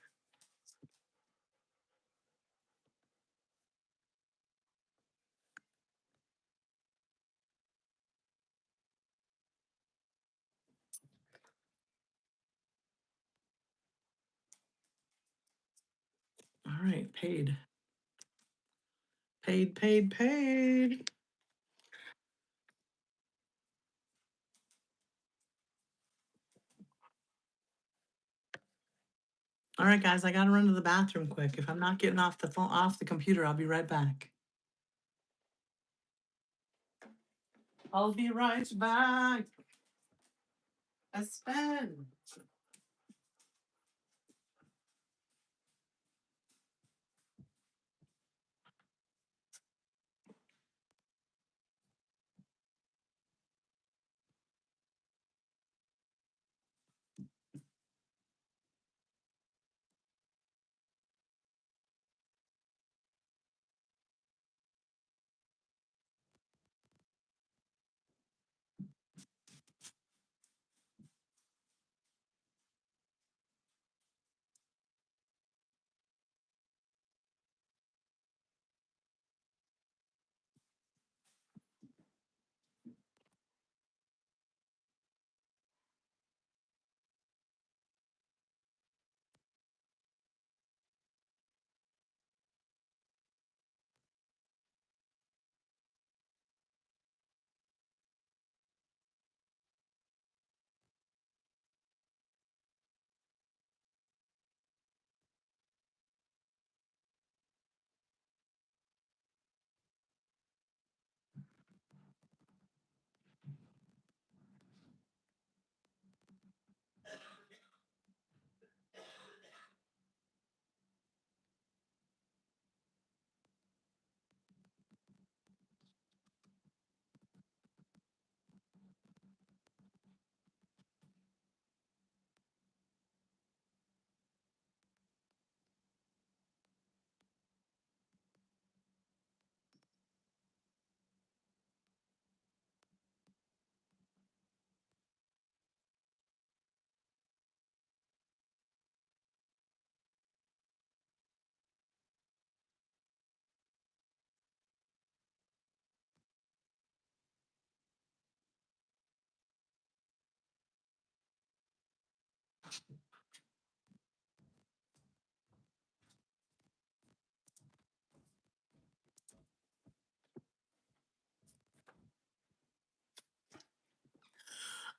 All right, paid. Paid, paid, paid. All right, guys, I got to run to the bathroom quick. If I'm not getting off the phone, off the computer, I'll be right back. I'll be right back. Aspen.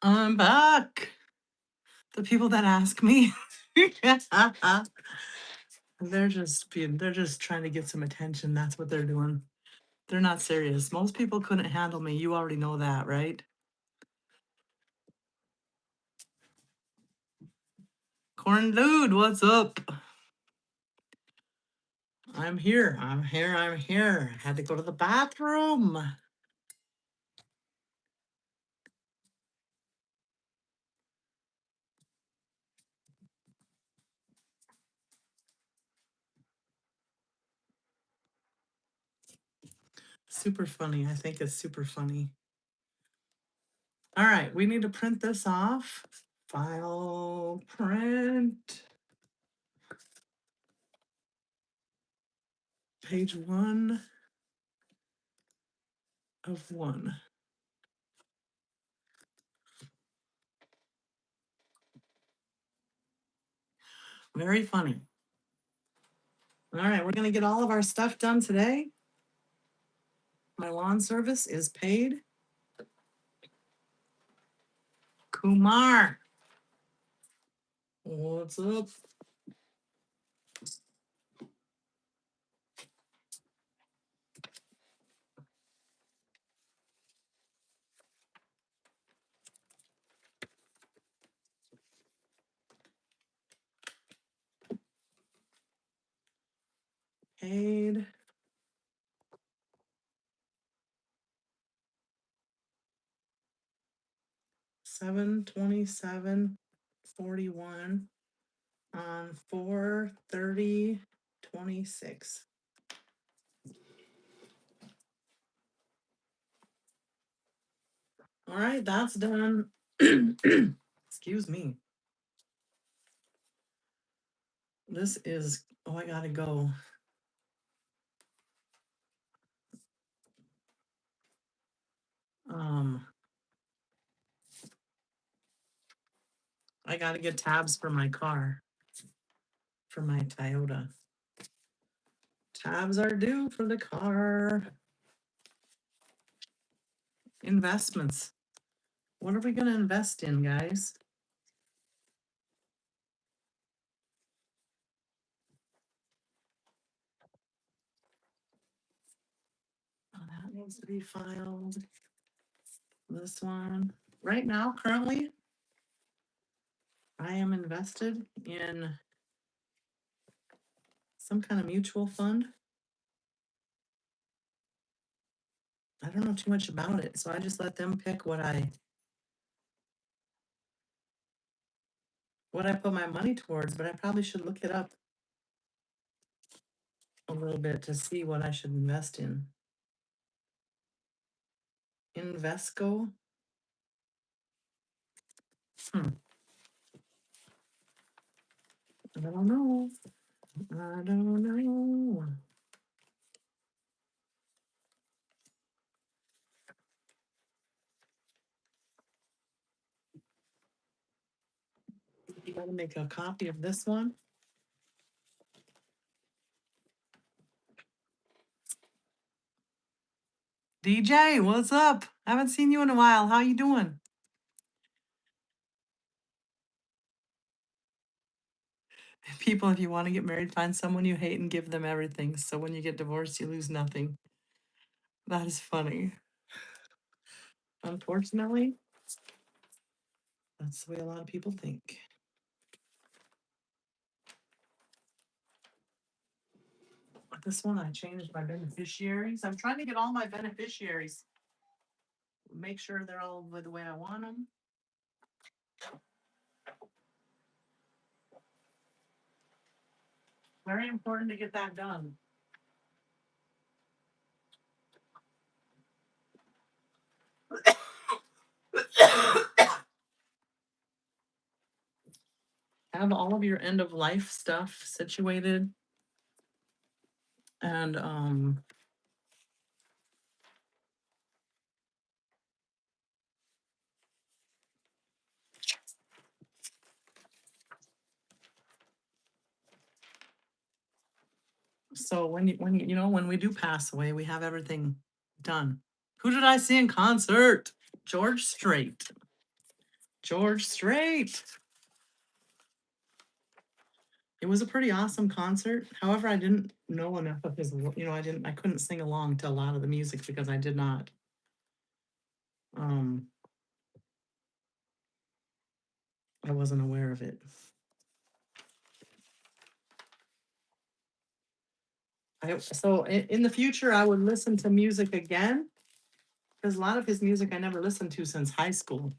I'm back. The people that ask me, they're just trying to get some attention. That's what they're doing. They're not serious. Most people couldn't handle me. You already know that, right? Corn Dude, what's up? I'm here. I'm here. I'm here. Had to go to the bathroom. Super funny. I think it's super funny. All right, we need to print this off. File, print. Page 1 of 1. Very funny. All right, we're going to get all of our stuff done today. My lawn service is paid. Kumar, what's up? Paid. $727.41 on 4/30/26. All right, that's done. Excuse me. This is, oh, I gotta go. I gotta get tabs for my car, for my Toyota. Tabs are due for the car. Investments. What are we gonna invest in, guys? Oh, that needs to be filed. This one. Right now, currently, I am invested in some kind of mutual fund. I don't know too much about it, so I just let them pick what I put my money towards, but I probably should look it up a little bit to see what I should invest in. Invesco. I don't know. I don't know. You gotta make a copy of this one. DJ, what's up? Haven't seen you in a while. How you doing? People, if you want to get married, find someone you hate and give them everything. So when you get divorced, you lose nothing. That is funny. Unfortunately, that's the way a lot of people think. But this one, I changed my beneficiaries. I'm trying to get all my beneficiaries. Make sure they're all the way I want them. Very important to get that done. Have all of your end of life stuff situated. And So when we do pass away, we have everything done. Who did I see in concert? George Strait. George Strait. It was a pretty awesome concert. However, I didn't know enough of his, I couldn't sing along to a lot of the music because I did not. Um, I wasn't aware of it. In the future, I would listen to music again because a lot of his music I never listened to since high school.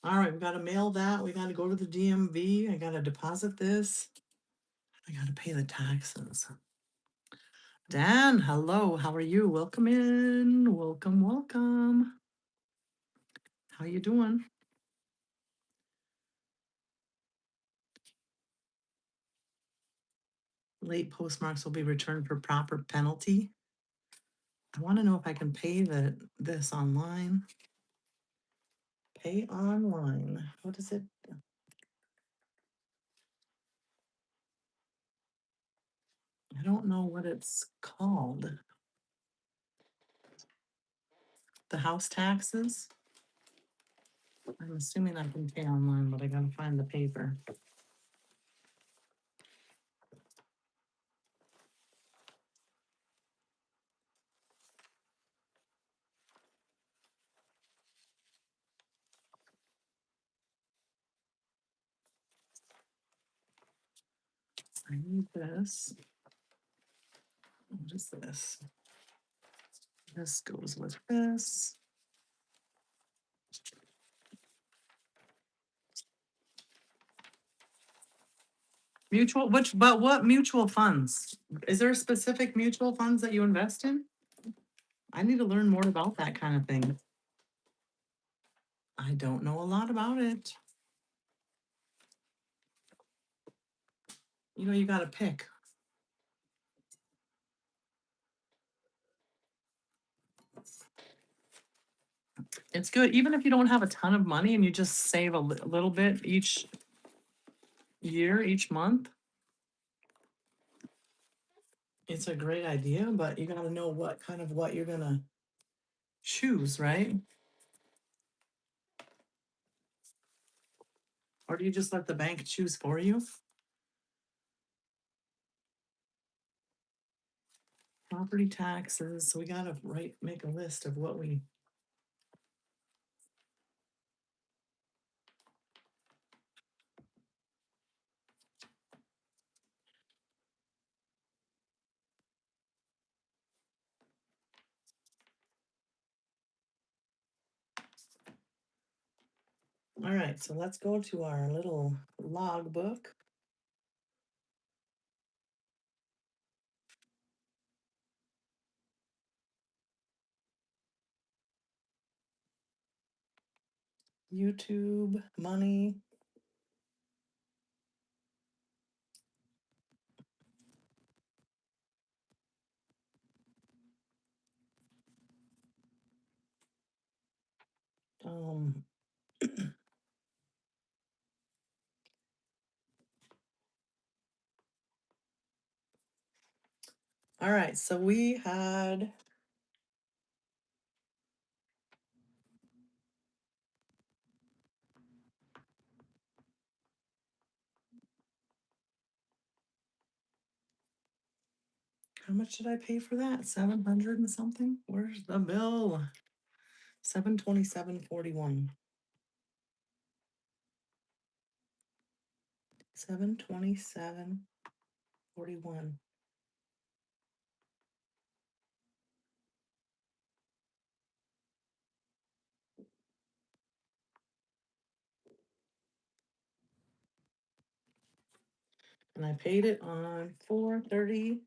All right, we got to mail that. We got to go to the DMV. I got to deposit this. I got to pay the taxes. Dan, hello. How are you? Welcome in. Welcome, welcome. How you doing? Late postmarks will be returned for proper penalty. I want to know if I can pay this online. Pay online. What is it? I don't know what it's called. The house taxes. I'm assuming I can pay online, but I gotta find the paper. I need this. What is this? This goes with this. But what mutual funds? Is there specific mutual funds that you invest in? I need to learn more about that kind of thing. I don't know a lot about it. You got to pick. It's good. Even if you don't have a ton of money and you just save a little bit each year, each month, it's a great idea, but you got to know what you're going to choose, right? Or do you just let the bank choose for you? Property taxes. So we got to make a list of what we. All right, so let's go to our little log book. YouTube, money. Um, all right, so we had how much did I pay for that? 700 and something? Where's the bill? 727.41. 727.41. And I paid it on 4/30.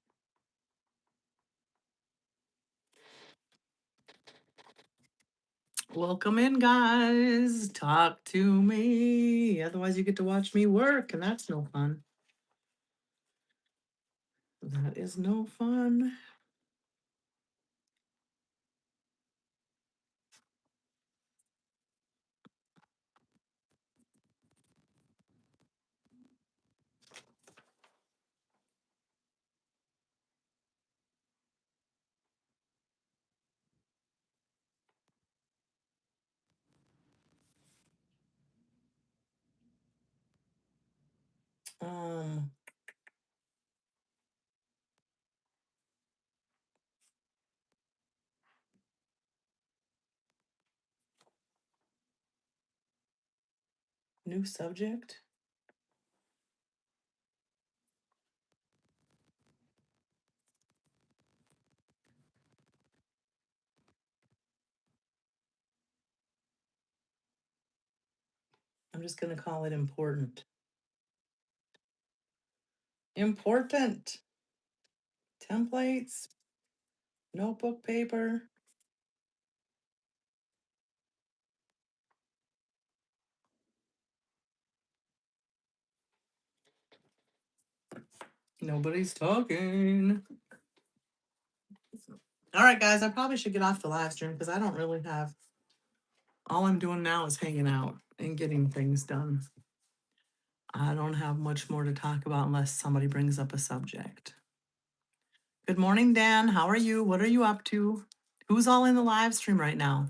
Welcome in, guys. Talk to me. Otherwise, you get to watch me work, and that's no fun. That is no fun. Um, New subject. I'm just gonna call it important. Important. Templates. Notebook paper. Nobody's talking. All right, guys, I probably should get off the live stream because I don't really have. All I'm doing now is hanging out and getting things done. I don't have much more to talk about unless somebody brings up a subject. Good morning, Dan. How are you? What are you up to? Who's all in the live stream right now?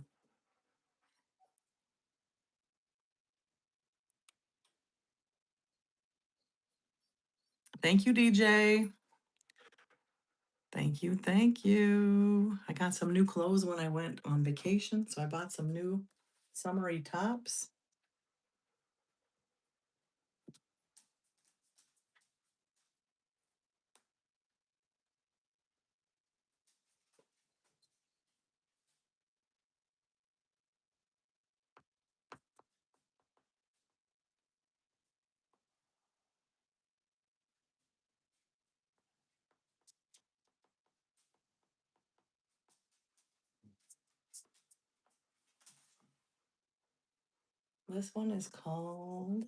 Thank you, DJ. Thank you. Thank you. I got some new clothes when I went on vacation, so I bought some new summery tops. This one is called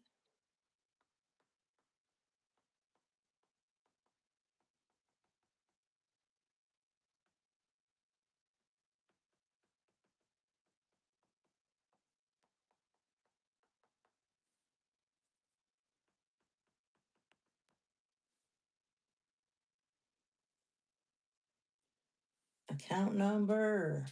Account Number.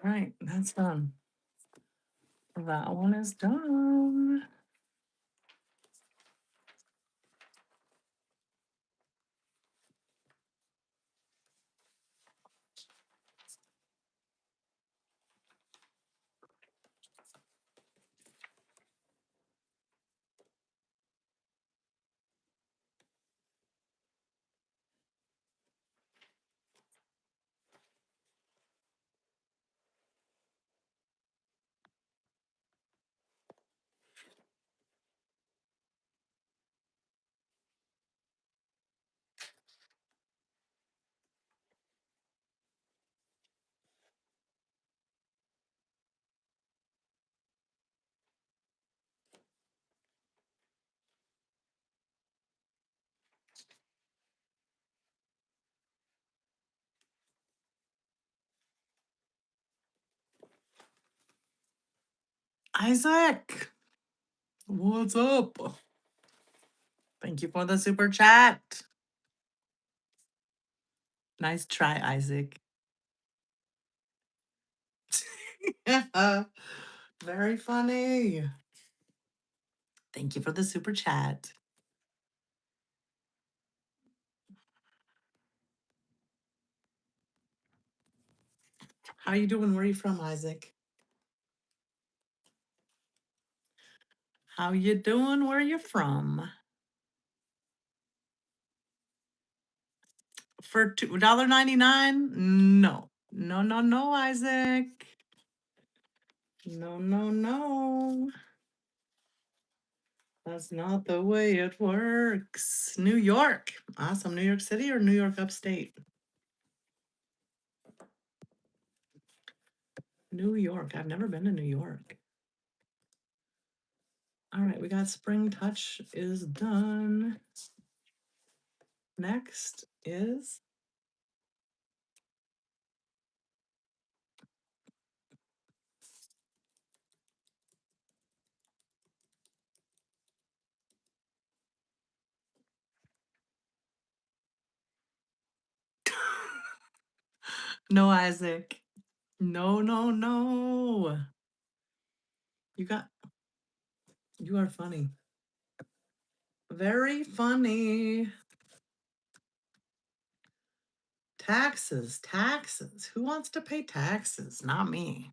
All right, that's done. That one is done. Isaac, what's up? Thank you for the super chat. Nice try, Isaac. Very funny. Thank you for the super chat. How you doing? Where are you from, Isaac? How you doing? Where you from? For $2.99? No. No, no, no, Isaac. No, no, no. That's not the way it works. New York. Awesome. New York City or New York upstate? New York. I've never been to New York. All right, we got Spring Touch is done. Next is no, Isaac. No, no, no. You got, you are funny. Very funny. Taxes, taxes. Who wants to pay taxes? Not me.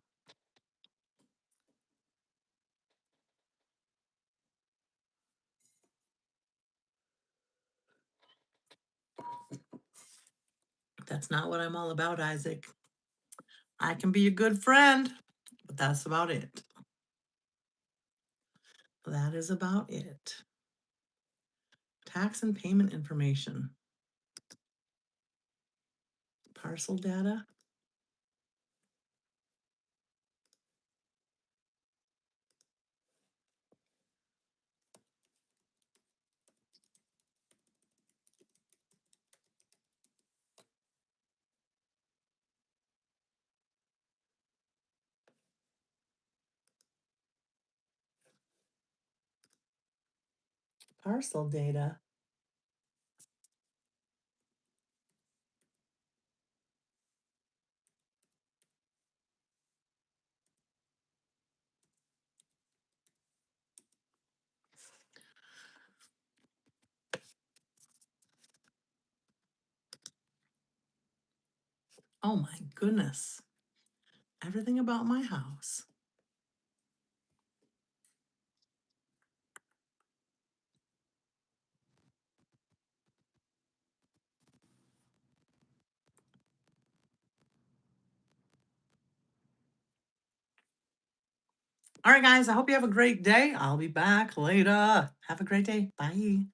That's not what I'm all about, Isaac. I can be a good friend, but that's about it. That is about it. Tax and payment information. Parcel data. Parcel data. Oh my goodness. Everything about my house. All right, guys, I hope you have a great day. I'll be back later. Have a great day. Bye.